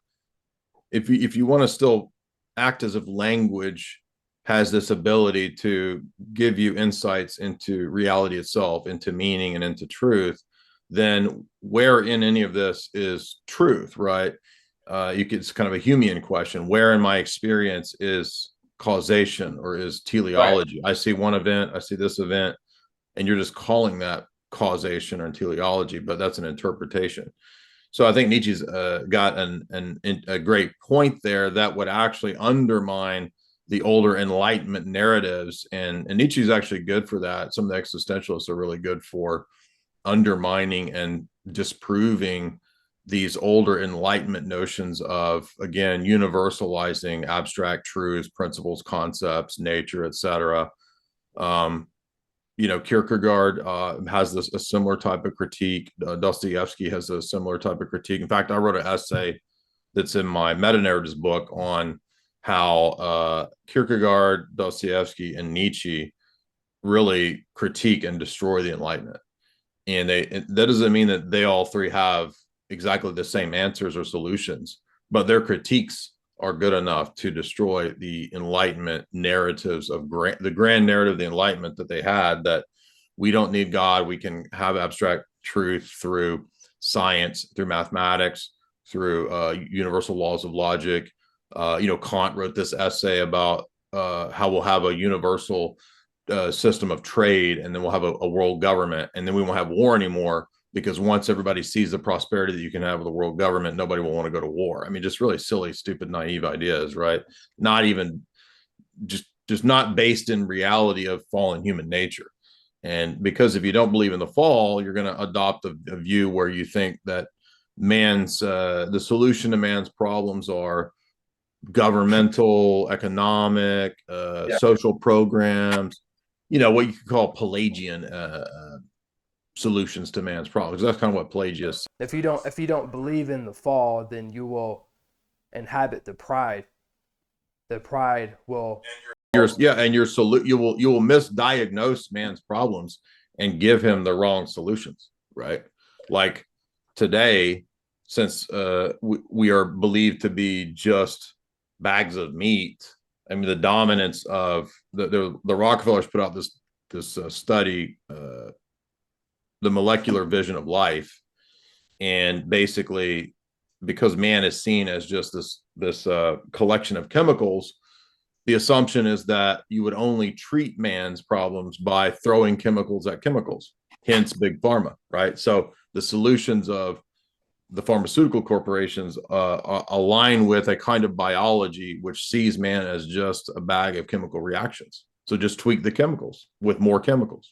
if you want to still act as if language has this ability to give you insights into reality itself, into meaning and into truth, then where in any of this is truth, right? It's kind of a Humean question. Where in my experience is causation or is teleology? Right. I see one event, I see this event, and you're just calling that causation or teleology, but that's an interpretation. So I think Nietzsche's got a great point there that would actually undermine the older Enlightenment narratives, and Nietzsche's actually good for that. Some of the existentialists are really good for undermining and disproving these older Enlightenment notions of, again, universalizing abstract truths, principles, concepts, nature, etc. Kierkegaard has a similar type of critique. Dostoevsky has a similar type of critique. In fact, I wrote an essay that's in my meta-narratives book on how Kierkegaard, Dostoevsky, and Nietzsche really critique and destroy the Enlightenment. And that doesn't mean that they all three have exactly the same answers or solutions, but their critiques are good enough to destroy the Enlightenment narratives of the grand narrative of the Enlightenment that they had, that we don't need God. We can have abstract truth through science, through mathematics, through universal laws of logic. Kant wrote this essay about how we'll have a universal system of trade, and then we'll have a world government, and then we won't have war anymore, because once everybody sees the prosperity that you can have with a world government, nobody will want to go to war. Just really silly, stupid, naive ideas, right? Not even just not based in reality of fallen human nature. And because if you don't believe in the fall, you're going to adopt a view where you think that the solution to man's problems are governmental, economic, social programs, what you could call Pelagian solutions to man's problems. That's kind of what Pelagius. If you don't believe in the fall, then you will inhabit the pride. The pride will. You will misdiagnose man's problems and give him the wrong solutions, right? Like today, since we are believed to be just bags of meat. I mean, the dominance of the Rockefellers put out this study, the molecular vision of life, and basically, because man is seen as just this collection of chemicals, the assumption is that you would only treat man's problems by throwing chemicals at chemicals, hence big pharma, right? So the solutions of the pharmaceutical corporations align with a kind of biology which sees man as just a bag of chemical reactions. So just tweak the chemicals with more chemicals.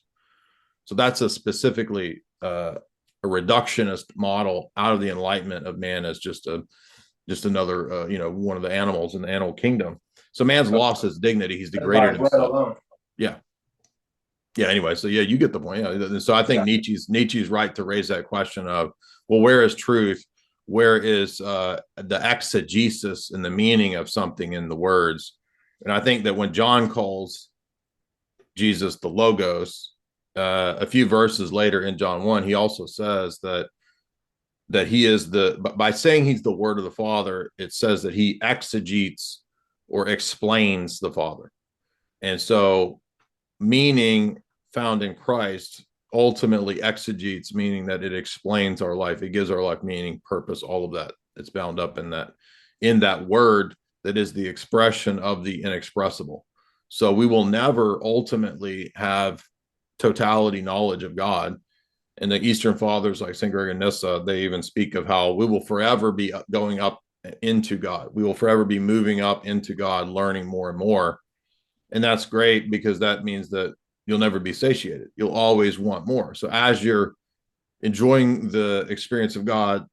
So that's a specifically a reductionist model out of the Enlightenment of man as just another one of the animals in the animal kingdom. So man's lost his dignity; he's degraded himself. Yeah. Anyway, so you get the point. Yeah. So I think Nietzsche's right to raise that question of, well, where is truth? Where is the exegesis and the meaning of something in the words? And I think that when John calls Jesus the Logos, a few verses later in John 1, he also says that he is by saying he's the Word of the Father, it says that he exegetes or explains the Father. And so meaning found in Christ ultimately exegetes, meaning that it explains our life. It gives our life meaning, purpose, all of that. It's bound up in that word that is the expression of the inexpressible. So we will never ultimately have totality knowledge of God. And the Eastern Fathers like St. Gregory of Nyssa, they even speak of how we will forever be going up into God. We will forever be moving up into God, learning more and more. And that's great, because that means that you'll never be satiated. You'll always want more. So as you're enjoying the experience of God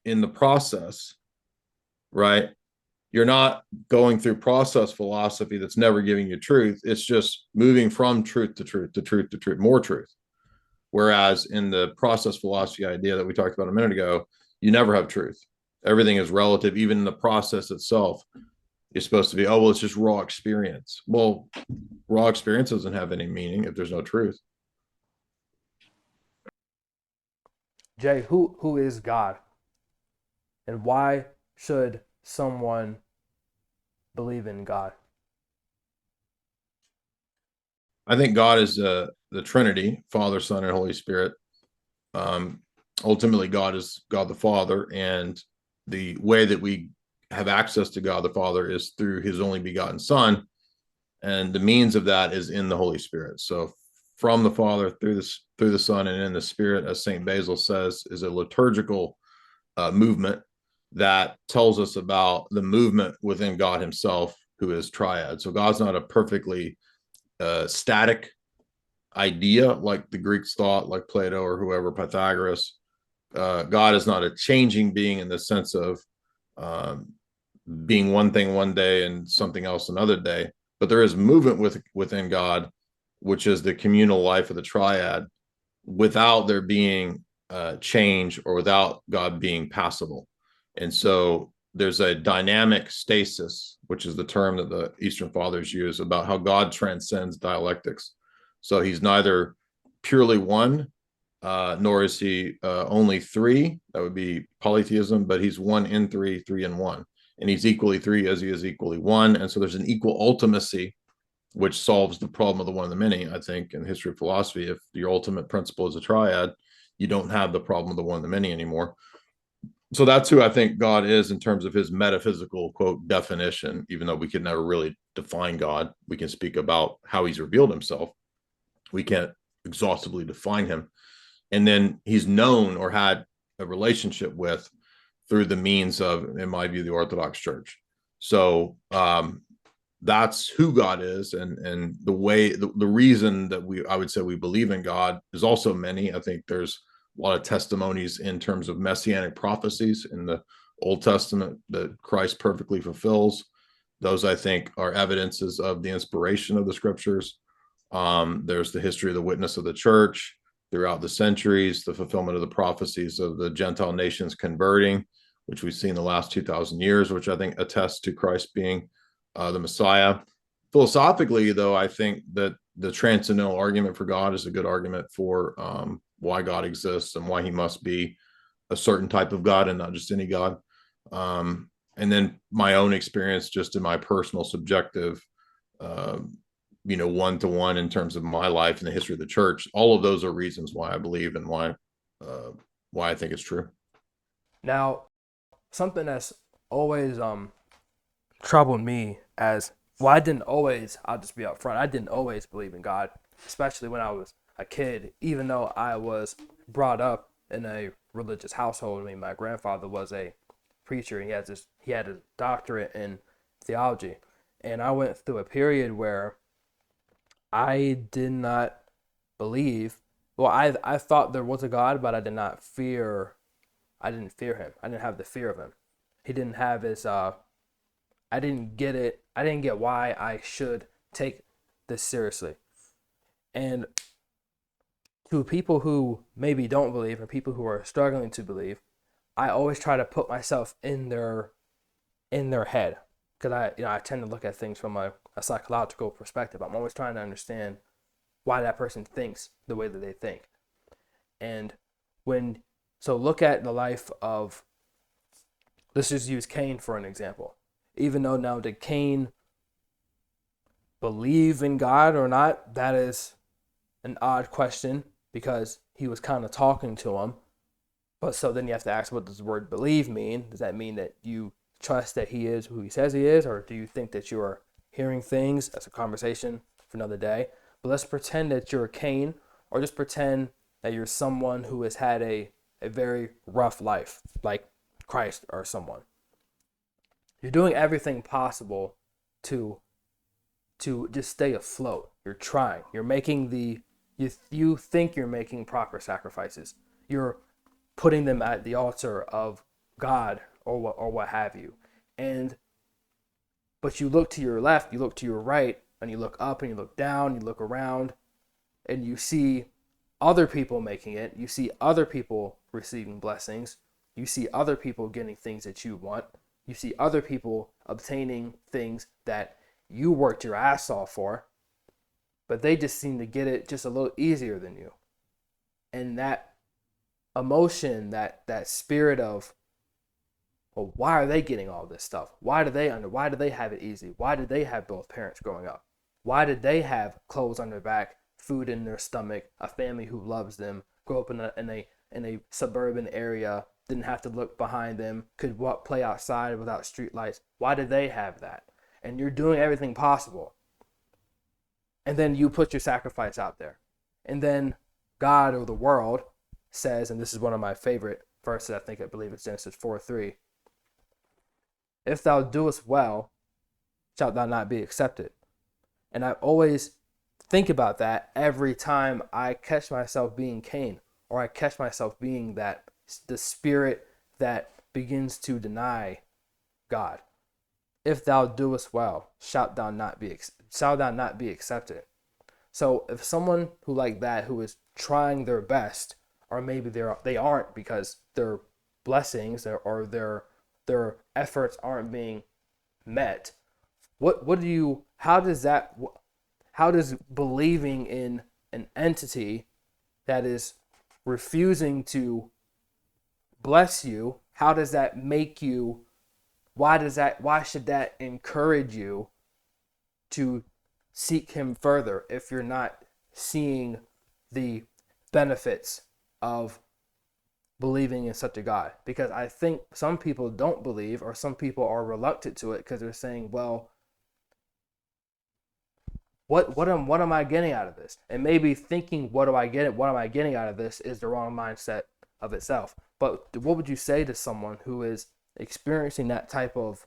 in the process, right, you're not going through process philosophy that's never giving you truth. It's just moving from truth to truth to truth to truth, more truth. Whereas in the process philosophy idea that we talked about a minute ago, you never have truth. Everything is relative. Even in the process itself, you're supposed to be, oh, well, it's just raw experience. Well, raw experience doesn't have any meaning if there's no truth. Jay, who is God? And why should someone believe in God? I think God is the Trinity, Father, Son, and Holy Spirit. Ultimately, God is God the Father, and the way that we have access to God the Father is through his only begotten Son, and the means of that is in the Holy Spirit. So from the Father through the Son and in the Spirit, as St. Basil says, is a liturgical movement that tells us about the movement within God himself, who is triad. So God's not a perfectly static idea like the Greeks thought, like Plato or whoever, Pythagoras. God is not a changing being in the sense of being one thing one day and something else another day, but there is movement within God, which is the communal life of the triad, without there being change or without God being passible. And so there's a dynamic stasis, which is the term that the Eastern Fathers use about how God transcends dialectics. So he's neither purely one, nor is he only three. That would be polytheism, but he's one in three, three in one. And he's equally three as he is equally one. And so there's an equal ultimacy, which solves the problem of the one and the many. I think in history of philosophy, if your ultimate principle is a triad, you don't have the problem of the one and the many anymore. So that's who I think God is in terms of his metaphysical, quote, definition, even though we can never really define God. We can speak about how he's revealed himself. We can't exhaustively define him. And then he's known or had a relationship with through the means of, in my view, the Orthodox Church. So that's who God is, and the way, the reason that I would say we believe in God is also many. I think there's a lot of testimonies in terms of messianic prophecies in the Old Testament that Christ perfectly fulfills. Those, I think, are evidences of the inspiration of the scriptures. There's the history of the witness of the church throughout the centuries, the fulfillment of the prophecies of the Gentile nations converting, which we've seen the last 2,000 years, which I think attests to Christ being the Messiah. Philosophically, though, I think that the transcendental argument for God is a good argument for why God exists and why he must be a certain type of God and not just any God. And then my own experience, just in my personal subjective, one-to-one in terms of my life and the history of the church. All of those are reasons why I believe and why I think it's true. Now, something that's always troubled me as well, I'll just be upfront, I didn't always believe in God, especially when I was a kid, even though I was brought up in a religious household. I mean, my grandfather was a preacher. He had a doctorate in theology. And I went through a period where I did not believe, I thought there was a God, but I didn't fear him. I didn't have the fear of him. He didn't have his, I didn't get it. I didn't get why I should take this seriously. And to people who maybe don't believe, or people who are struggling to believe, I always try to put myself in their head, because I tend to look at things from a psychological perspective. I'm always trying to understand why that person thinks the way that they think. And so look at the life of, let's just use Cain for an example. Even though now, did Cain believe in God or not? That is an odd question, because he was kind of talking to him. But so then you have to ask, what does the word believe mean? Does that mean that you trust that he is who he says he is? Or do you think that you are hearing things? That's a conversation for another day. But let's pretend that you're Cain, or just pretend that you're someone who has had a very rough life, like Christ or someone. You're doing everything possible to just stay afloat. You're trying. You're making you think you're making proper sacrifices. You're putting them at the altar of God or what have you. But you look to your left, you look to your right, and you look up and you look down, you look around, and you see other people making it. You see other people receiving blessings. You see other people getting things that you want. You see other people obtaining things that you worked your ass off for, but they just seem to get it just a little easier than you. And that emotion, that spirit of, well, why are they getting all this stuff? Why do they have it easy? Why did they have both parents growing up? Why did they have clothes on their back, food in their stomach, a family who loves them, grow up in a suburban area, didn't have to look behind them, could play outside without street lights? Why did they have that? And you're doing everything possible. And then you put your sacrifice out there. And then God or the world says, and this is one of my favorite verses, I believe it's Genesis 4:3. If thou doest well, shalt thou not be accepted. And I always think about that every time I catch myself being Cain, or I catch myself being the spirit that begins to deny God. If thou doest well, shalt thou not be accepted. So if someone who is trying their best, or maybe they aren't, because their blessings or their efforts aren't being met, how does believing in an entity that is refusing to bless you, how does that make you, why should that encourage you to seek him further if you're not seeing the benefits of believing in such a God? Because I think some people don't believe, or some people are reluctant to it because they're saying, well, what am I getting out of this? And maybe thinking what am I getting out of this is the wrong mindset of itself. But what would you say to someone who is experiencing that type of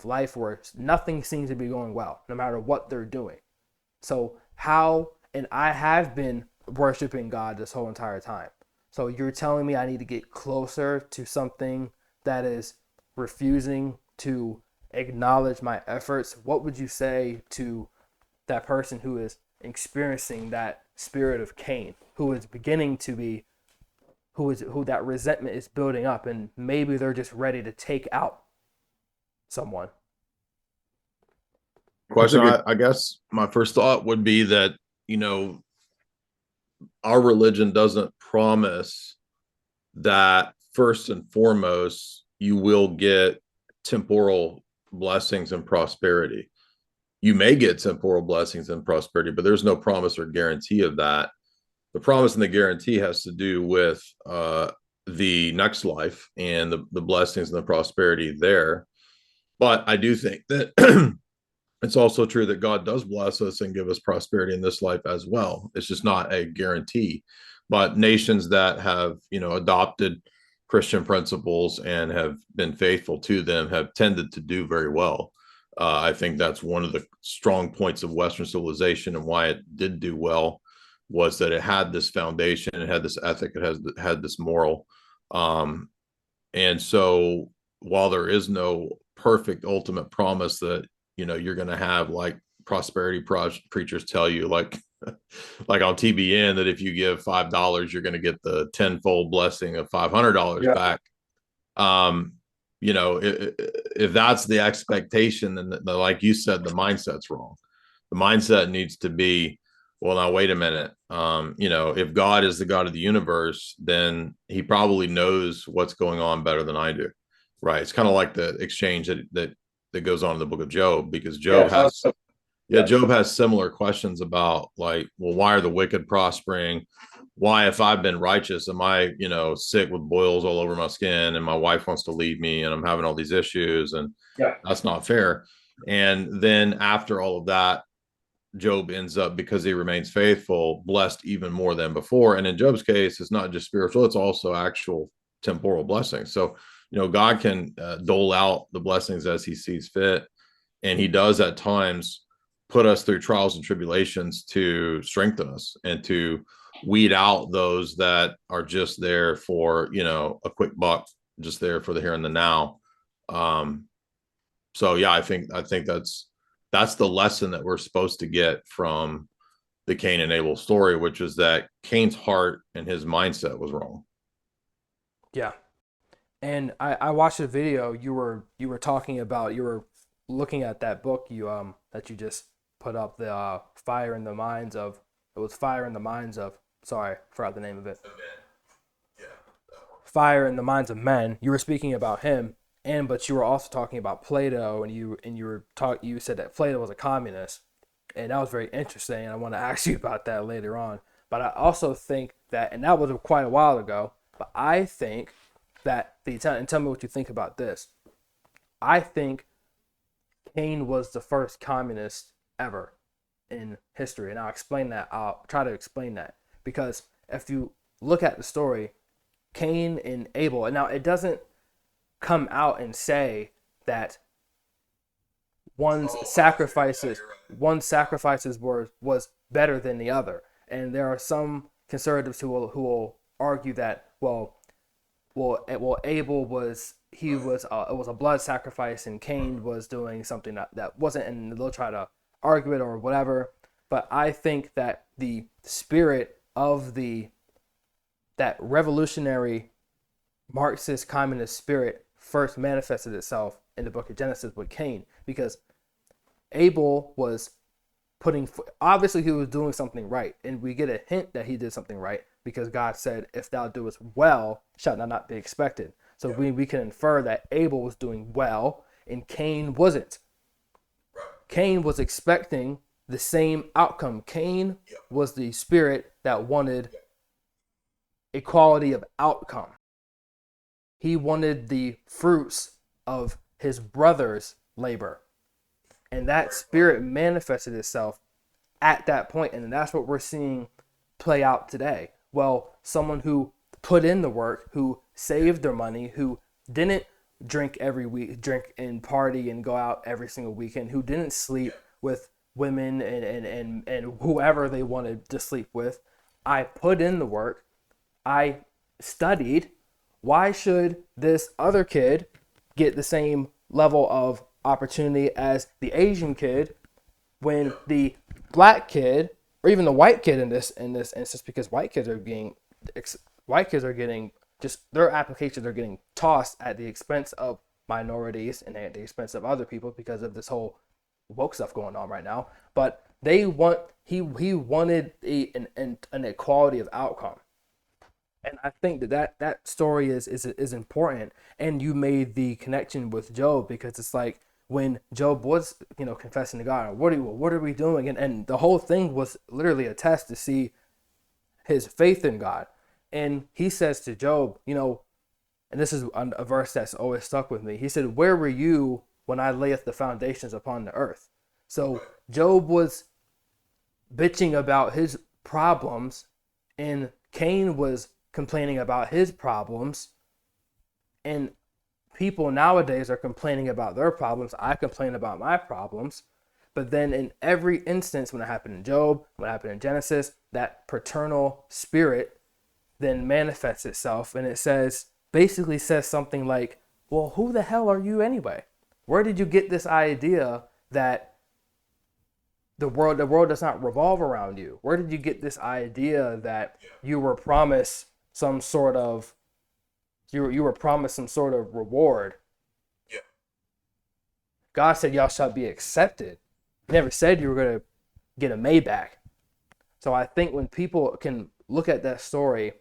life where nothing seems to be going well, no matter what they're doing? So and I have been worshiping God this whole entire time. So you're telling me I need to get closer to something that is refusing to acknowledge my efforts, what would you say to that person who is experiencing that spirit of Cain, who is beginning to be, who that resentment is building up, and maybe they're just ready to take out someone? Question, I guess my first thought would be that, our religion doesn't promise that first and foremost you will get temporal blessings and prosperity. You may get temporal blessings and prosperity, but there's no promise or guarantee of that. The promise and the guarantee has to do with the next life and the blessings and the prosperity there. But I do think that it's also true that God does bless us and give us prosperity in this life as well. It's just not a guarantee. But nations that have, adopted Christian principles and have been faithful to them have tended to do very well. I think that's one of the strong points of Western civilization, and why it did do well was that it had this foundation, it had this ethic, it had this moral. And so while there is no perfect ultimate promise that, you're going to have, like prosperity preachers tell you, like on TBN, that if you give $5, you're going to get the tenfold blessing of $500 back. If that's the expectation, then like you said, the mindset's wrong. The mindset needs to be, well, now wait a minute. If God is the God of the universe, then he probably knows what's going on better than I do. Right. It's kind of like the exchange that goes on in the book of Job, because Job Job has similar questions about, like, well, why are the wicked prospering? Why, if I've been righteous, am I, sick with boils all over my skin, and my wife wants to leave me, and I'm having all these issues, and that's not fair. And then after all of that, Job ends up, because he remains faithful, blessed even more than before. And in Job's case, it's not just spiritual, it's also actual temporal blessings. So, God can dole out the blessings as he sees fit. And he does at times put us through trials and tribulations to strengthen us and to weed out those that are just there for, a quick buck, just there for the here and the now. So yeah, I think that's the lesson that we're supposed to get from the Cain and Abel story, which is that Cain's heart and his mindset was wrong. Yeah. And I watched a video you were talking about. You were looking at that book that you just put up, the Fire in the Minds of. It was Fire in the Minds of. Sorry, I forgot the name of it. Yeah. Fire in the Minds of Men. You were speaking about him, but you were also talking about Plato, and you said that Plato was a communist, and that was very interesting. And I want to ask you about that later on. But I also think that, and that was quite a while ago, but I think that and tell me what you think about this. I think Cain was the first communist ever in history, and I'll explain that. I'll try to explain that, because if you look at the story, Cain and Abel, and now it doesn't come out and say that one's sacrifices was better than the other. And there are some conservatives who will argue that Abel was it was a blood sacrifice, and Cain was doing something that wasn't, and they'll try to argue it or whatever. But I think that the spirit of that revolutionary Marxist communist spirit first manifested itself in the book of Genesis with Cain, because Abel was obviously he was doing something right, and we get a hint that he did something right, because God said, if thou doest well, shalt thou not be expected. So we can infer that Abel was doing well and Cain wasn't. Cain was expecting the same outcome. Cain was the spirit that wanted equality of outcome. He wanted the fruits of his brother's labor. And that spirit manifested itself at that point, and that's what we're seeing play out today. Well, someone who put in the work, who saved their money, who didn't drink every week, drink and party and go out every single weekend, who didn't sleep with women and whoever they wanted to sleep with. I put in the work. I studied. Why should this other kid get the same level of opportunity as the Asian kid when the black kid or even the white kid in this instance, because white kids are getting just their applications are getting tossed at the expense of minorities and at the expense of other people because of this whole woke stuff going on right now. But he wanted an equality of outcome. And I think that story is important. And you made the connection with Job, because it's like when Job was, confessing to God, what are we doing? And the whole thing was literally a test to see his faith in God. And he says to Job, and this is a verse that's always stuck with me. He said, "Where were you when I layeth the foundations upon the earth?" So Job was bitching about his problems, and Cain was complaining about his problems, and people nowadays are complaining about their problems. I complain about my problems. But then in every instance, when it happened in Job, when it happened in Genesis, that paternal spirit then manifests itself, and it basically says something like, well, who the hell are you anyway? Where did you get this idea that the world does not revolve around you? Where did you get this idea that you were promised some sort of reward? Yeah. God said, y'all shall be accepted. He never said you were going to get a Maybach. So I think when people can look at that story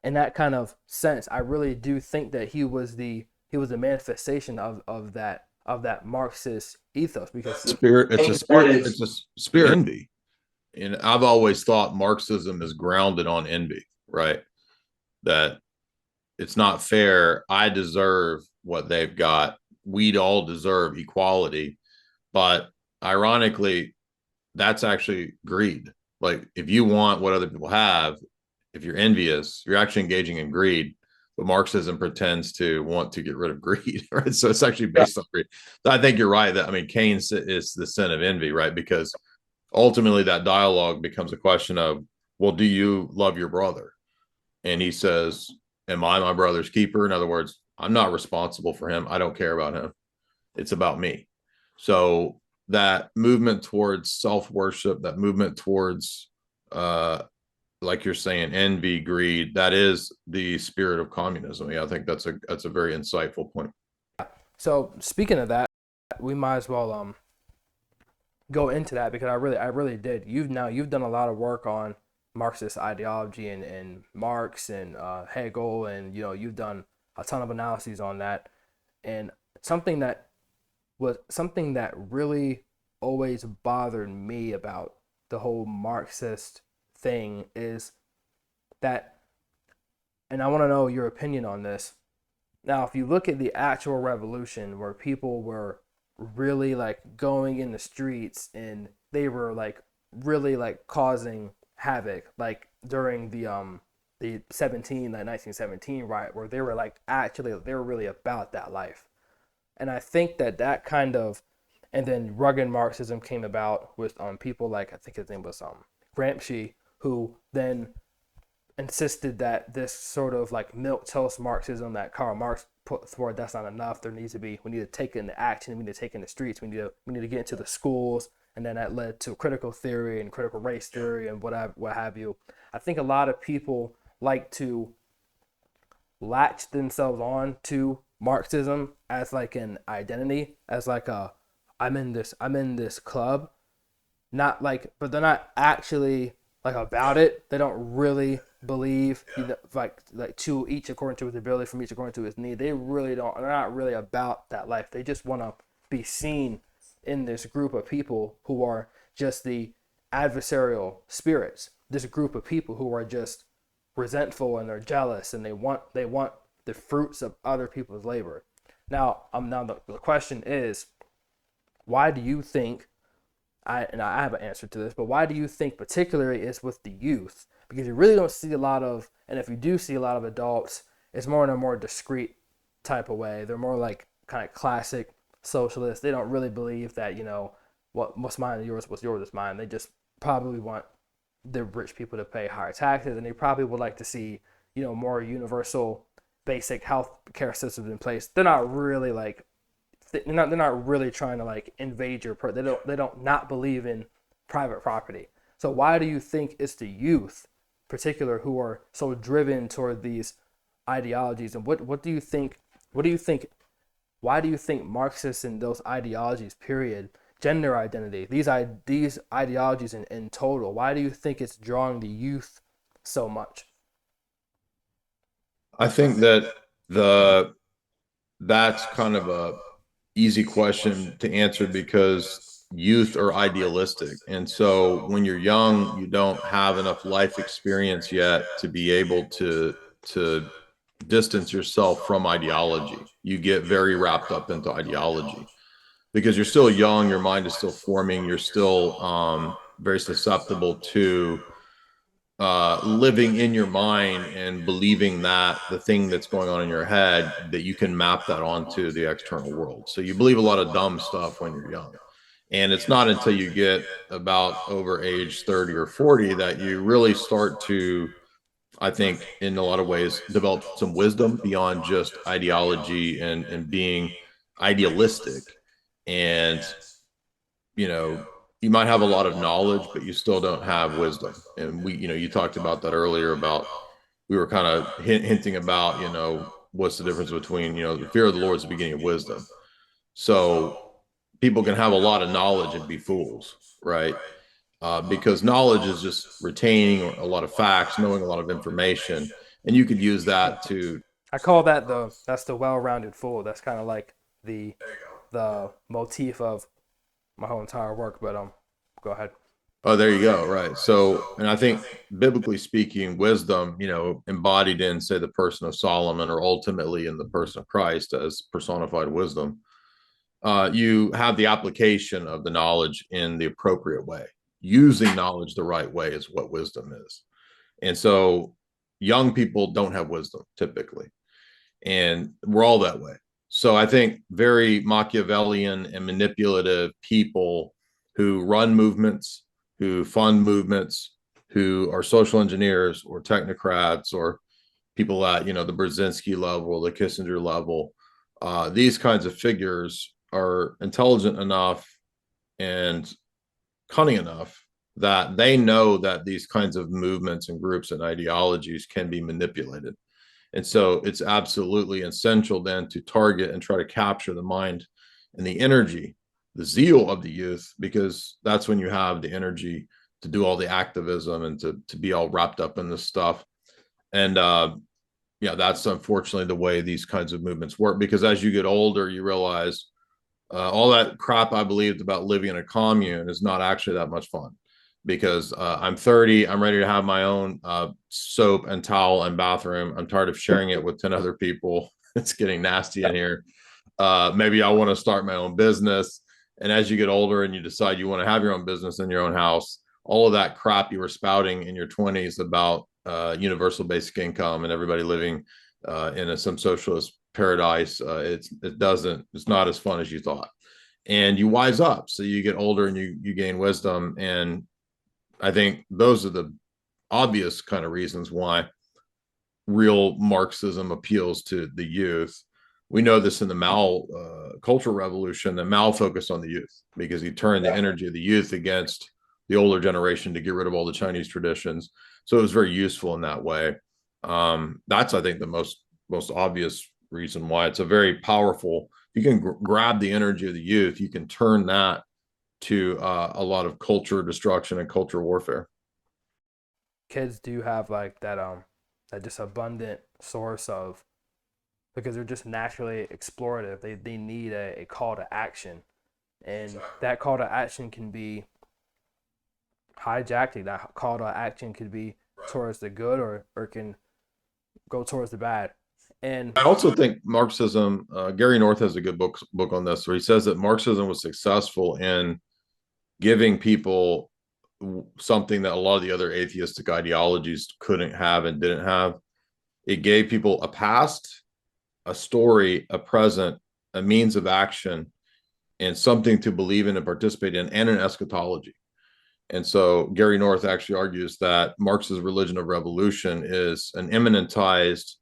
in that kind of sense, I really do think that he was the manifestation of that Marxist ethos, because it's a spirit envy. And I've always thought Marxism is grounded on envy, right? That it's not fair. I deserve what they've got. We'd all deserve equality. But ironically, that's actually greed. Like, if you want what other people have, if you're envious, you're actually engaging in greed. But Marxism pretends to want to get rid of greed, right? So it's actually based on greed. So I think you're right. Cain is the sin of envy, right? Because ultimately that dialogue becomes a question of, well, do you love your brother? And he says, am I my brother's keeper? In other words, I'm not responsible for him. I don't care about him. It's about me. So that movement towards self-worship, that movement towards, like you're saying, envy, greed, that is the spirit of communism. Yeah, I think that's a very insightful point. So speaking of that, we might as well go into that, because I really did. You've done a lot of work on Marxist ideology and Marx and Hegel, and you've done a ton of analyses on that. And something that really always bothered me about the whole Marxist thing is that, and I want to know your opinion on this. Now, if you look at the actual revolution, where people were really like going in the streets and they were like really like causing havoc, like during the 1917 riot, where they were really about that life. And I think that kind of, and then rugged Marxism came about with people like, I think his name was Gramsci, who then insisted that this sort of like milquetoast Marxism that Karl Marx put forward, that's not enough. We need to take it into action. We need to take it in the streets. We need to get into the schools. And then that led to critical theory and critical race theory and what have you. I think a lot of people like to latch themselves on to Marxism as like an identity, as like I'm in this club, not like, but they're not actually like about it. They don't really believe, like to each according to his ability, from each according to his need. They're not really about that life. They just want to be seen in this group of people who are just the adversarial spirits, this group of people who are just resentful and they're jealous and they want the fruits of other people's labor. Now the question is, why do you think, I have an answer to this, but why do you think particularly it's with the youth? Because you really don't see a lot of, and if you do see a lot of adults, it's more in a more discreet type of way. They're more like kind of classic socialists. They don't really believe that, what's mine is yours, what's yours is mine. They just probably want the rich people to pay higher taxes, and they probably would like to see, more universal basic health care systems in place, they're not really like they're not really trying to like invade your they don't not believe in private property. So why do you think it's the youth particular who are so driven toward these ideologies? And what do you think why do you think Marxists and those ideologies, period, gender identity, these ideologies in total, why do you think it's drawing the youth so much? I think that that's kind of a easy question to answer because youth are idealistic. And so when you're young, you don't have enough life experience yet to be able to distance yourself from ideology. You get very wrapped up into ideology because you're still young, your mind is still forming, you're still very susceptible to living in your mind and believing that the thing that's going on in your head, that you can map that onto the external world. So you believe a lot of dumb stuff when you're young. And it's not until you get about over age 30 or 40 that you really start to, I think, in a lot of ways, develop some wisdom beyond just ideology and being idealistic. And, you know, you might have a lot of knowledge, but you still don't have wisdom. And you talked about that earlier about, we were kind of hinting about, what's the difference between, the fear of the Lord is the beginning of wisdom. So people can have a lot of knowledge and be fools, right? Because knowledge is just retaining a lot of facts, knowing a lot of information, and you could use that to. I call that that's the well-rounded fool. That's kind of like the motif of my whole entire work, but go ahead. Oh, there you go. Right. So, and I think biblically speaking, wisdom, embodied in, say, the person of Solomon, or ultimately in the person of Christ as personified wisdom, you have the application of the knowledge in the appropriate way. Using knowledge the right way is what wisdom is. And so young people don't have wisdom typically, and we're all that way. So I think very Machiavellian and manipulative people who run movements, who fund movements, who are social engineers or technocrats or people at, the Brzezinski level, the Kissinger level, these kinds of figures are intelligent enough and cunning enough that they know that these kinds of movements and groups and ideologies can be manipulated. And so it's absolutely essential then to target and try to capture the mind and the energy, the zeal of the youth, because that's when you have the energy to do all the activism and to be all wrapped up in this stuff. And that's unfortunately the way these kinds of movements work, because as you get older, you realize all that crap I believed about living in a commune is not actually that much fun. Because I'm 30, I'm ready to have my own soap and towel and bathroom. I'm tired of sharing it with 10 other people. It's getting nasty in here. Maybe I want to start my own business. And as you get older and you decide you want to have your own business in your own house, all of that crap you were spouting in your 20s about universal basic income and everybody living in some socialist paradise, it's not as fun as you thought. And you wise up. So you get older and you gain wisdom. And I think those are the obvious kind of reasons why real Marxism appeals to the youth. We know this in the Mao Cultural Revolution, that Mao focused on the youth because he turned the energy of the youth against the older generation to get rid of all the Chinese traditions. So it was very useful in that way. That's, I think, the most obvious reason why it's a very powerful. You can grab the energy of the youth, you can turn that to a lot of culture destruction and culture warfare. Kids do have like that just abundant source of, because they're just naturally explorative. They need a call to action, and that call to action can be hijacking. That call to action could be towards the good or can go towards the bad. And I also think Marxism, Gary North has a good book on this, where he says that Marxism was successful in giving people something that a lot of the other atheistic ideologies couldn't have and didn't have. It gave people a past, a story, a present, a means of action, and something to believe in and participate in, and an eschatology. And so Gary North actually argues that Marx's religion of revolution is an immanentized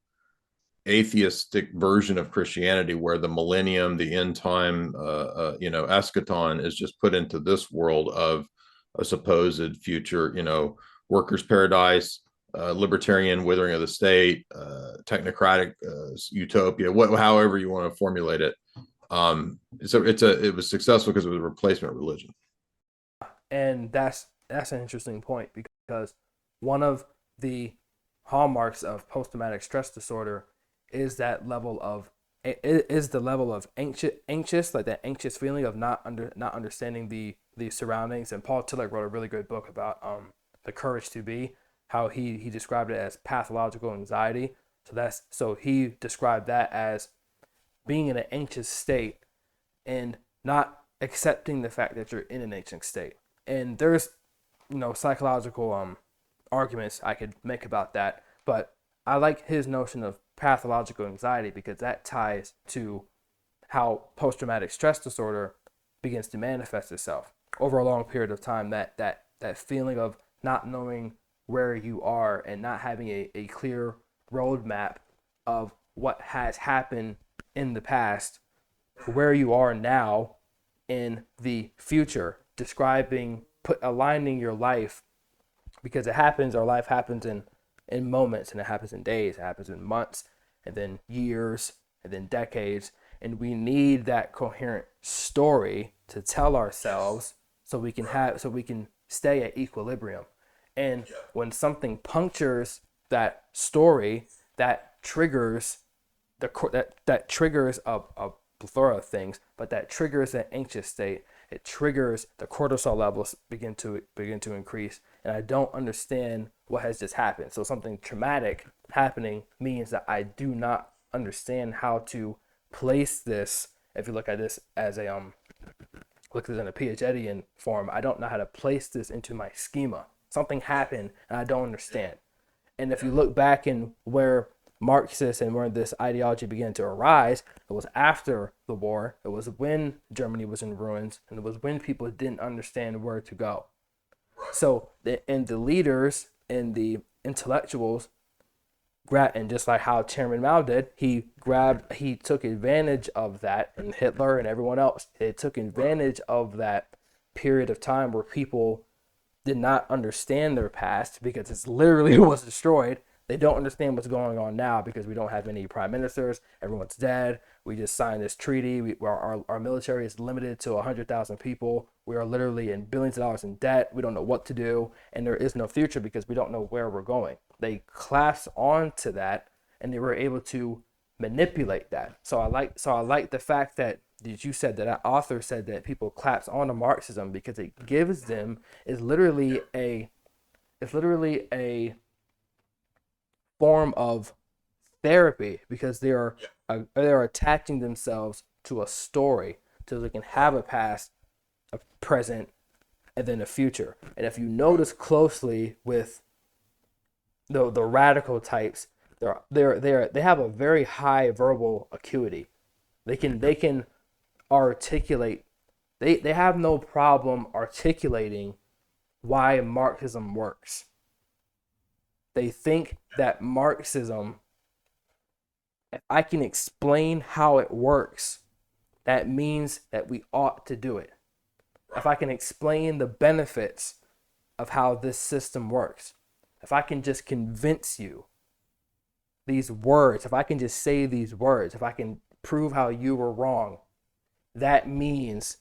atheistic version of Christianity, where the millennium, the end time, eschaton is just put into this world of a supposed future, workers' paradise, libertarian withering of the state, technocratic utopia, however you want to formulate it. It was successful because it was a replacement religion. And that's an interesting point, because one of the hallmarks of post-traumatic stress disorder is the level of anxious, like that anxious feeling of not understanding the surroundings. And Paul Tillich wrote a really good book about the courage to be, how he described it as pathological anxiety. So he described that as being in an anxious state and not accepting the fact that you're in an anxious state. And there's psychological arguments I could make about that, but I like his notion of pathological anxiety because that ties to how post-traumatic stress disorder begins to manifest itself over a long period of time. That feeling of not knowing where you are and not having a clear roadmap of what has happened in the past, where you are now in the future, aligning your life, because our life happens in moments, and it happens in days, it happens in months, and then years, and then decades. And we need that coherent story to tell ourselves so we can stay at equilibrium. And when something punctures that story, that triggers that triggers a plethora of things, but that triggers an anxious state. It triggers the cortisol levels begin to increase, and I don't understand what has just happened. So something traumatic happening means that I do not understand how to place this. If you look at this as look at this in a Piagetian form, I don't know how to place this into my schema. Something happened and I don't understand. And if you look back in where Marxists and where this ideology began to arise, it was after the war. It was when Germany was in ruins, and it was when people didn't understand where to go. So the leaders and the intellectuals and just like how Chairman Mao did, he took advantage of that, and Hitler and everyone else, they took advantage of that period of time where people did not understand their past because it's literally was destroyed. They don't understand what's going on now because we don't have any prime ministers. Everyone's dead. We just signed this treaty. Our military is limited to 100,000 people. We are literally in billions of dollars in debt. We don't know what to do. And there is no future because we don't know where we're going. They collapsed onto that, and they were able to manipulate that. So I like the fact that you said that author said that people collapse onto Marxism because it gives them is literally a form of therapy, because they are attaching themselves to a story so they can have a past, a present, and then a future. And if you notice closely with the radical types, they have a very high verbal acuity. They can articulate. They have no problem articulating why Marxism works. They think that Marxism, if I can explain how it works, that means that we ought to do it. If I can explain the benefits of how this system works, if I can just convince you these words, if I can just say these words, if I can prove how you were wrong, that means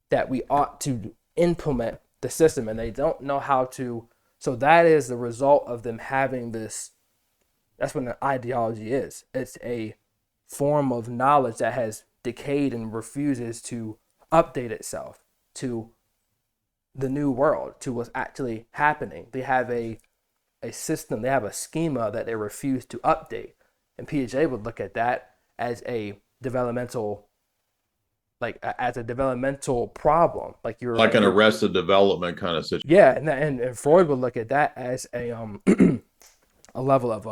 that we ought to implement the system. And they don't know how to. So that is the result of them having this. That's what an ideology is. It's a form of knowledge that has decayed and refuses to update itself to the new world, to what's actually happening. They have a system, they have a schema that they refuse to update. And Piaget would look at that as a developmental problem, like you're like an arrested development kind of situation. Yeah, and Freud would look at that as a a level of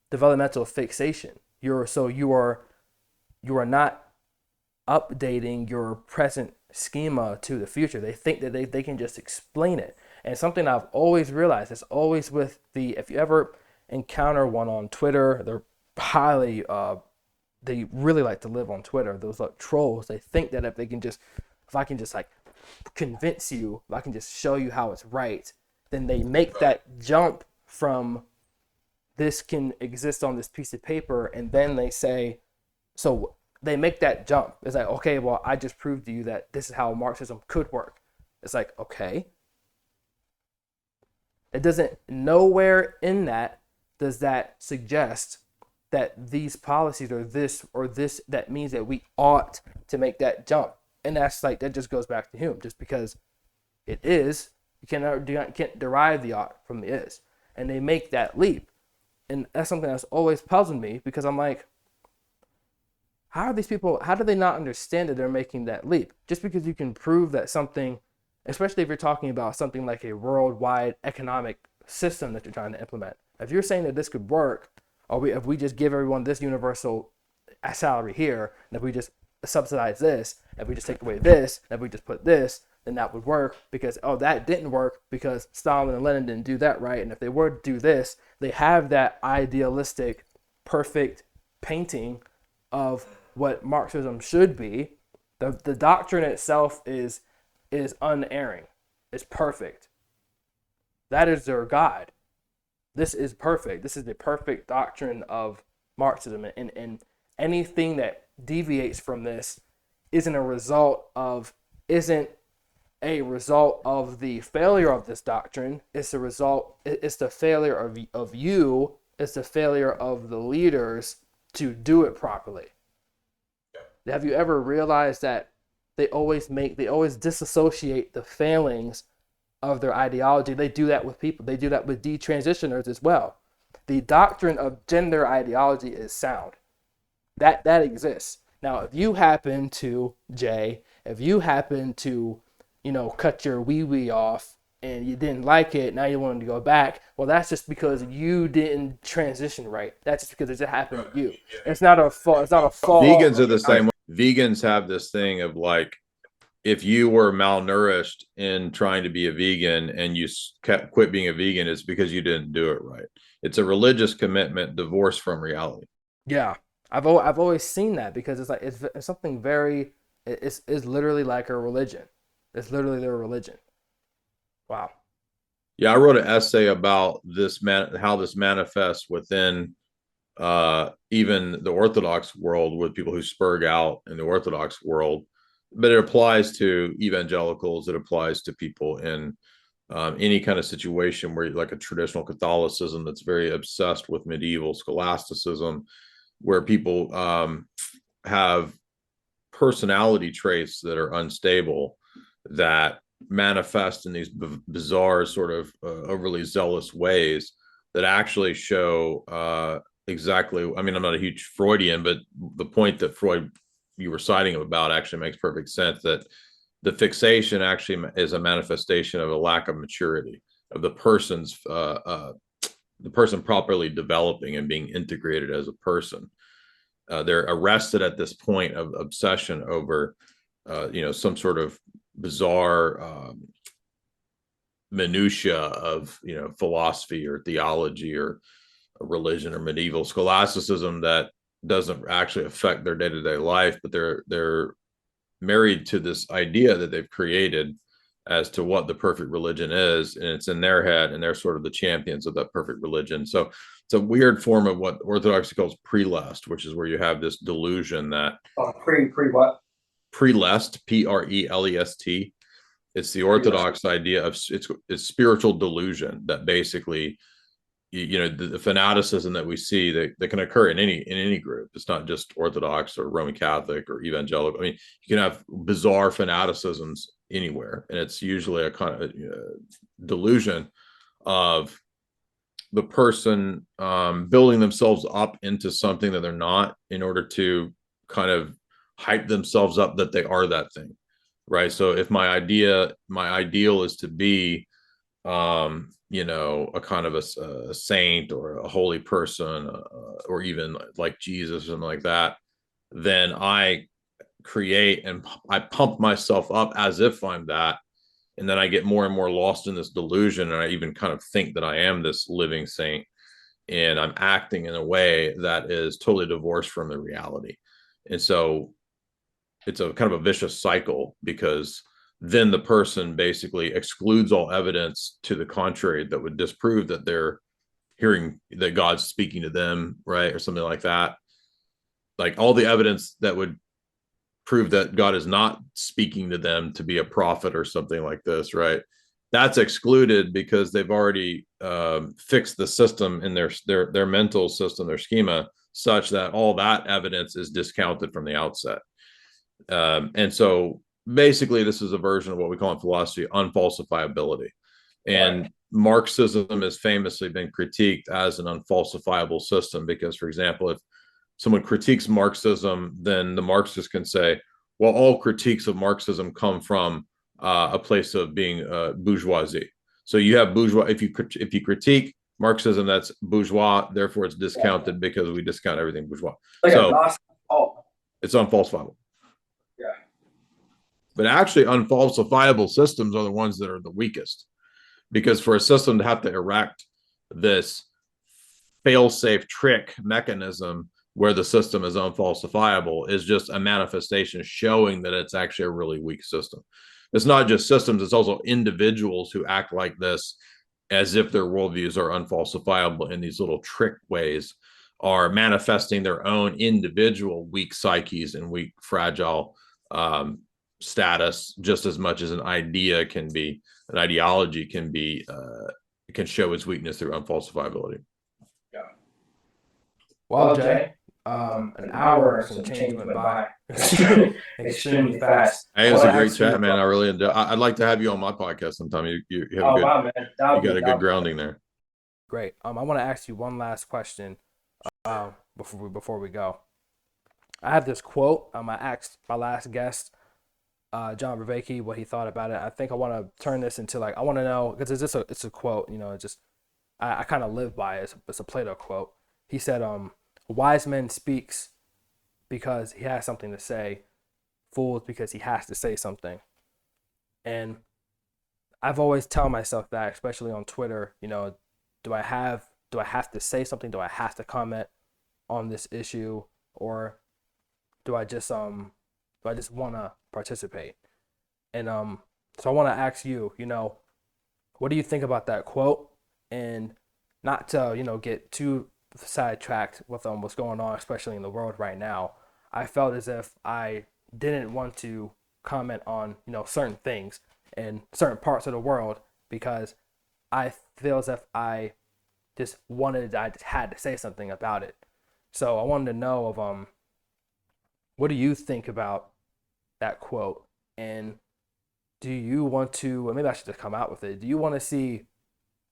developmental fixation. You are not updating your present schema to the future. They think that they can just explain it. And something I've always realized is always with if you ever encounter one on Twitter, highly they really like to live on Twitter. Those like trolls. They think that if I can just like convince you, if I can just show you how it's right, then they make that jump from this can exist on this piece of paper, and then they say, so they make that jump. It's like, okay, well, I just proved to you that this is how Marxism could work. It's like, okay. It doesn't, nowhere in that does that suggest that these policies or this, that means that we ought to make that jump. And that's like, that just goes back to Hume. Just because it is, you can't derive the ought from the is. And they make that leap. And that's something that's always puzzled me, because I'm like, how are these people, how do they not understand that they're making that leap? Just because you can prove that something, especially if you're talking about something like a worldwide economic system that you're trying to implement. If you're saying that this could work, or if we just give everyone this universal salary here, and if we just subsidize this, if we just take away this, and if we just put this, then that would work, because, oh, that didn't work because Stalin and Lenin didn't do that right. And if they were to do this, they have that idealistic, perfect painting of what Marxism should be. The doctrine itself is unerring. It's perfect. That is their God. This is perfect. This is the perfect doctrine of Marxism. And anything that deviates from this isn't a result of the failure of this doctrine. It's the failure of you. It's the failure of the leaders to do it properly. Have you ever realized that they always disassociate the failings of their ideology? They do that with people. They do that with detransitioners as well. The doctrine of gender ideology is sound. That exists. Now, if you happen to, Jay, cut your wee off and you didn't like it, now you wanted to go back, well, that's just because you didn't transition right. That's just because it just happened to you. It's not a fault. It's not a fault. Vegans are the same way. Vegans have this thing of like, if you were malnourished in trying to be a vegan and you quit being a vegan, it's because you didn't do it right. It's a religious commitment divorced from reality. Yeah, I've always seen that, because it's like it's something very, it's literally like a religion. It's literally their religion. Wow. Yeah, I wrote an essay about this how this manifests within even the Orthodox world, with people who spurg out in the Orthodox world. But it applies to evangelicals. It applies to people in any kind of situation where, like a traditional Catholicism that's very obsessed with medieval scholasticism, where people have personality traits that are unstable, that manifest in these bizarre sort of overly zealous ways that actually show exactly, I mean, I'm not a huge Freudian, but the point that you were citing about actually makes perfect sense, that the fixation actually is a manifestation of a lack of maturity of the person properly developing and being integrated as a person. They're arrested at this point of obsession over some sort of bizarre minutia of philosophy or theology or religion or medieval scholasticism that doesn't actually affect their day-to-day life, but they're married to this idea that they've created as to what the perfect religion is, and it's in their head, and they're sort of the champions of that perfect religion. So it's a weird form of what Orthodoxy calls prelest, which is where you have this delusion that pre what? Prelest, Prelest. It's the Orthodox idea of it's spiritual delusion that basically, the fanaticism that we see that can occur in any group. It's not just Orthodox or Roman Catholic or evangelical. I mean, you can have bizarre fanaticisms anywhere, and it's usually a kind of delusion of the person building themselves up into something that they're not, in order to kind of hype themselves up that they are that thing, right? So if my ideal is to be a kind of a saint or a holy person, or even like Jesus and like that, then I create and I pump myself up as if I'm that, and then I get more and more lost in this delusion, and I even kind of think that I am this living saint, and I'm acting in a way that is totally divorced from the reality. And so it's a kind of a vicious cycle, because then the person basically excludes all evidence to the contrary that would disprove that they're hearing that God's speaking to them, right? Or something like that. Like all the evidence that would prove that God is not speaking to them to be a prophet or something like this, right? That's excluded because they've already fixed the system in their mental system, their schema, such that all that evidence is discounted from the outset. And so basically, this is a version of what we call in philosophy unfalsifiability. And Marxism has famously been critiqued as an unfalsifiable system because, for example, if someone critiques Marxism, then the Marxists can say, well, all critiques of Marxism come from a place of being bourgeoisie. So you have bourgeois. If you critique Marxism, that's bourgeois. Therefore, it's discounted because we discount everything bourgeois. Like so it's unfalsifiable. Yeah. But actually, unfalsifiable systems are the ones that are the weakest, because for a system to have to erect this fail-safe trick mechanism where the system is unfalsifiable is just a manifestation showing that it's actually a really weak system. It's not just systems, it's also individuals who act like this as if their worldviews are unfalsifiable in these little trick ways, are manifesting their own individual weak psyches and weak, fragile status, just as much as an idea can be, an ideology can be, can show its weakness through unfalsifiability. Yeah. Well, Jay, an hour and some change went by extremely fast. Hey, it was a great chat, man. I really enjoy. I'd like to have you on my podcast sometime. You have a good, wow, man. You got a good grounding there. Great. I want to ask you one last question before we go. I have this quote. I asked my last guest, John Vervaeke, what he thought about it. I think I want to turn this into I want to know, because it's a quote. I kind of live by it. It's a Plato quote. He said, "A wise man speaks because he has something to say, fools because he has to say something." And I've always tell myself that, especially on Twitter. Do I have to say something? Do I have to comment on this issue, or do I just want to participate? And so I want to ask you, what do you think about that quote? And not to get too sidetracked with what's going on, especially in the world right now. I felt as if I didn't want to comment on certain things in certain parts of the world because I feel as if I just had to say something about it. So I wanted to know of what do you think about that quote, and do you want to? Maybe I should just come out with it. Do you want to see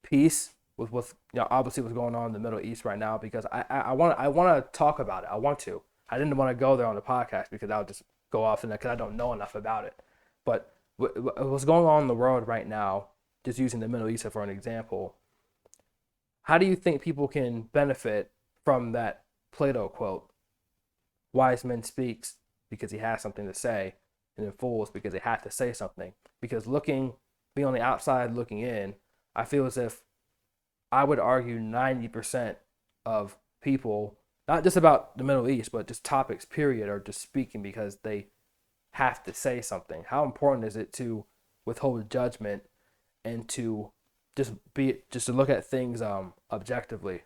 peace with obviously what's going on in the Middle East right now? Because I want to talk about it. I didn't want to go there on the podcast because I'll just go off in that because I don't know enough about it. But what's going on in the world right now, just using the Middle East for an example, how do you think people can benefit from that Plato quote? Wise man speaks because he has something to say, and then fools because they have to say something. Because being on the outside looking in, I feel as if I would argue 90% of people, not just about the Middle East, but just topics, period, are just speaking because they have to say something. How important is it to withhold judgment and to just to look at things objectively?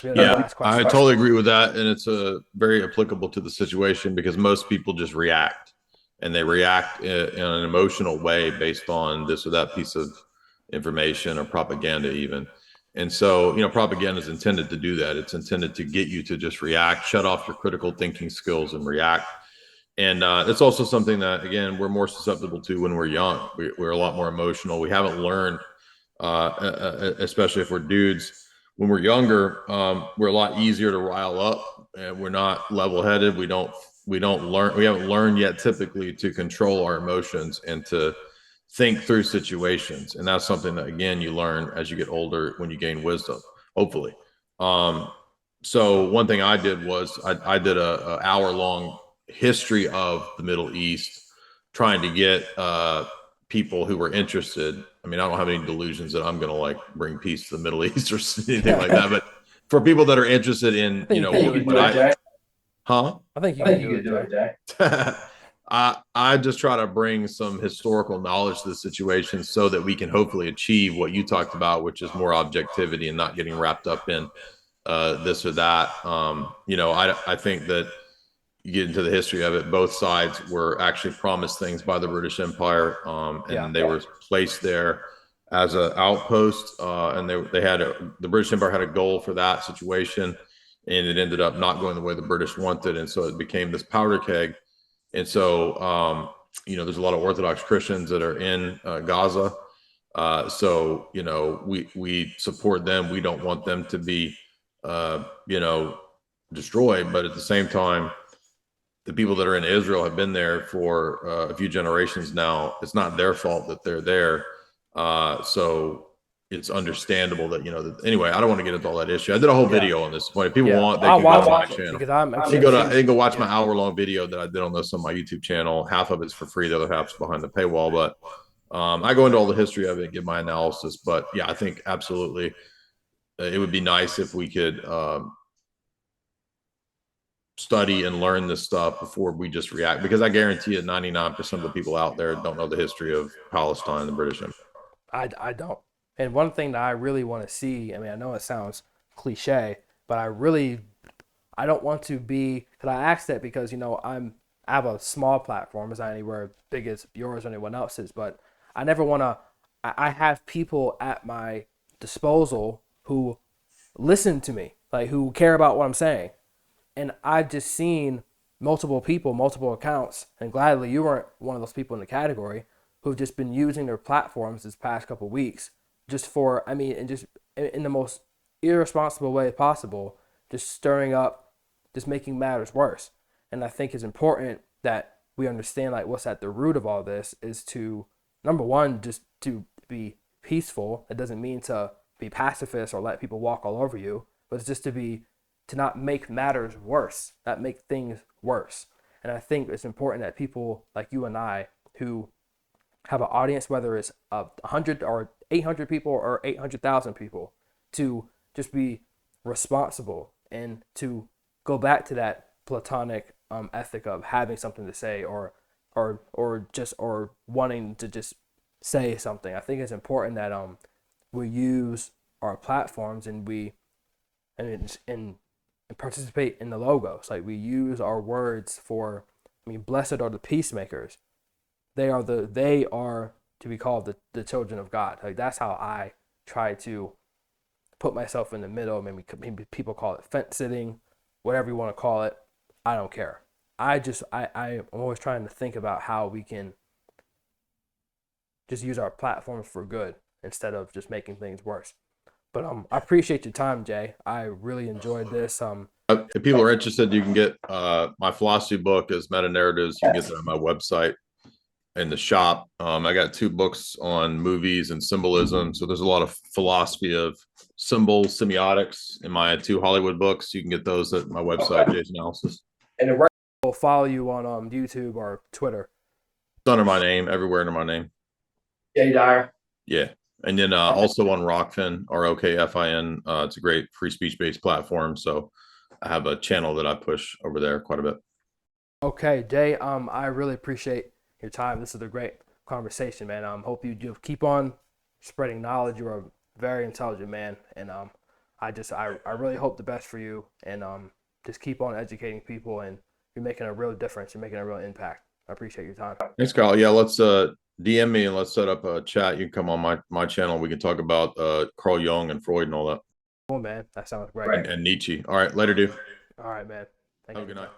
Yeah, I totally agree with that, and it's very applicable to the situation because most people just react, and they react in an emotional way based on this or that piece of information or propaganda even. And so, propaganda is intended to do that. It's intended to get you to just react, shut off your critical thinking skills and react. And it's also something that, again, we're more susceptible to when we're young. We're a lot more emotional. We haven't learned, especially if we're dudes, when we're younger, we're a lot easier to rile up, and we're not level-headed. We haven't learned yet typically to control our emotions and to think through situations. And that's something that, again, you learn as you get older when you gain wisdom, hopefully. So one thing I did was I did a hour-long history of the Middle East, trying to get people who were interested. I mean, I don't have any delusions that I'm going to like bring peace to the Middle East or anything like that. But for people that are interested in, you know, I think you can do it, Jay. I just try to bring some historical knowledge to the situation so that we can hopefully achieve what you talked about, which is more objectivity and not getting wrapped up in this or that. You know, I think that you get into the history of it, both sides were actually promised things by the British Empire, and they were placed there as an outpost, and they had the British Empire had a goal for that situation, and it ended up not going the way the British wanted, and so it became this powder keg. And so, you know, there's a lot of Orthodox Christians that are in Gaza. So, you know, we support them. We don't want them to be, you know, destroyed. But at the same time, the people that are in Israel have been there for a few generations now. It's not their fault that they're there. So it's understandable that, you know, that, anyway, I don't want to get into all that issue. I did a whole video on this point. If people want, they can go to my channel. Because they can go watch my hour-long video that I did on this on my YouTube channel. Half of it's for free. The other half's behind the paywall. But I go into all the history of it and give my analysis. But yeah, I think absolutely it would be nice if we could study and learn this stuff before we just react. Because I guarantee you 99% of the people out there don't know the history of Palestine and the British Empire. I don't. And one thing that I really want to see, I mean, I know it sounds cliche, but I don't want to be, because I asked that because, you know, I have a small platform. It's not anywhere big as yours or anyone else's, but I never want to, I have people at my disposal who listen to me, like who care about what I'm saying. And I've just seen multiple people, multiple accounts, and gladly you weren't one of those people in the category, who've just been using their platforms this past couple of weeks just for, I mean, and just in the most irresponsible way possible, just stirring up, just making matters worse. And I think it's important that we understand like what's at the root of all this is to, number one, just to be peaceful. It doesn't mean to be pacifist or let people walk all over you, but it's just to not make matters worse, not make things worse. And I think it's important that people like you and I who have an audience, whether it's 100 or 800 people or 800,000 people, to just be responsible and to go back to that Platonic ethic of having something to say or wanting to just say something. I think it's important that we use our platforms and participate in the logos. Like we use our words for, I mean, blessed are the peacemakers. They are to be called the children of God. Like that's how I try to put myself in the middle. Maybe people call it fence sitting, whatever you want to call it. I don't care. I'm always trying to think about how we can just use our platforms for good instead of just making things worse. But I appreciate your time, Jay. I really enjoyed this. If people are interested, you can get my philosophy book is Meta Narratives. You can get that on my website in the shop. I got 2 books on movies and symbolism. So there's a lot of philosophy of symbols, semiotics in my 2 Hollywood books. You can get those at my website, Jay's Analysis. And we'll follow you on YouTube or Twitter. It's under my name, everywhere under my name. Jay Dyer. Yeah. And then also on Rockfin, ROKFIN. It's a great free speech-based platform. So I have a channel that I push over there quite a bit. Okay, Jay, I really appreciate your time. This is a great conversation, man. Hope you keep on spreading knowledge. You're a very intelligent man, and I really hope the best for you, and just keep on educating people, and you're making a real difference. You're making a real impact. I appreciate your time. Thanks, Kyle. Yeah, let's DM me and let's set up a chat. You can come on my channel. We can talk about Carl Jung and Freud and all that. Cool, man. That sounds great. And Nietzsche. All right, later, dude. All right, man. Thank you. Have a good night.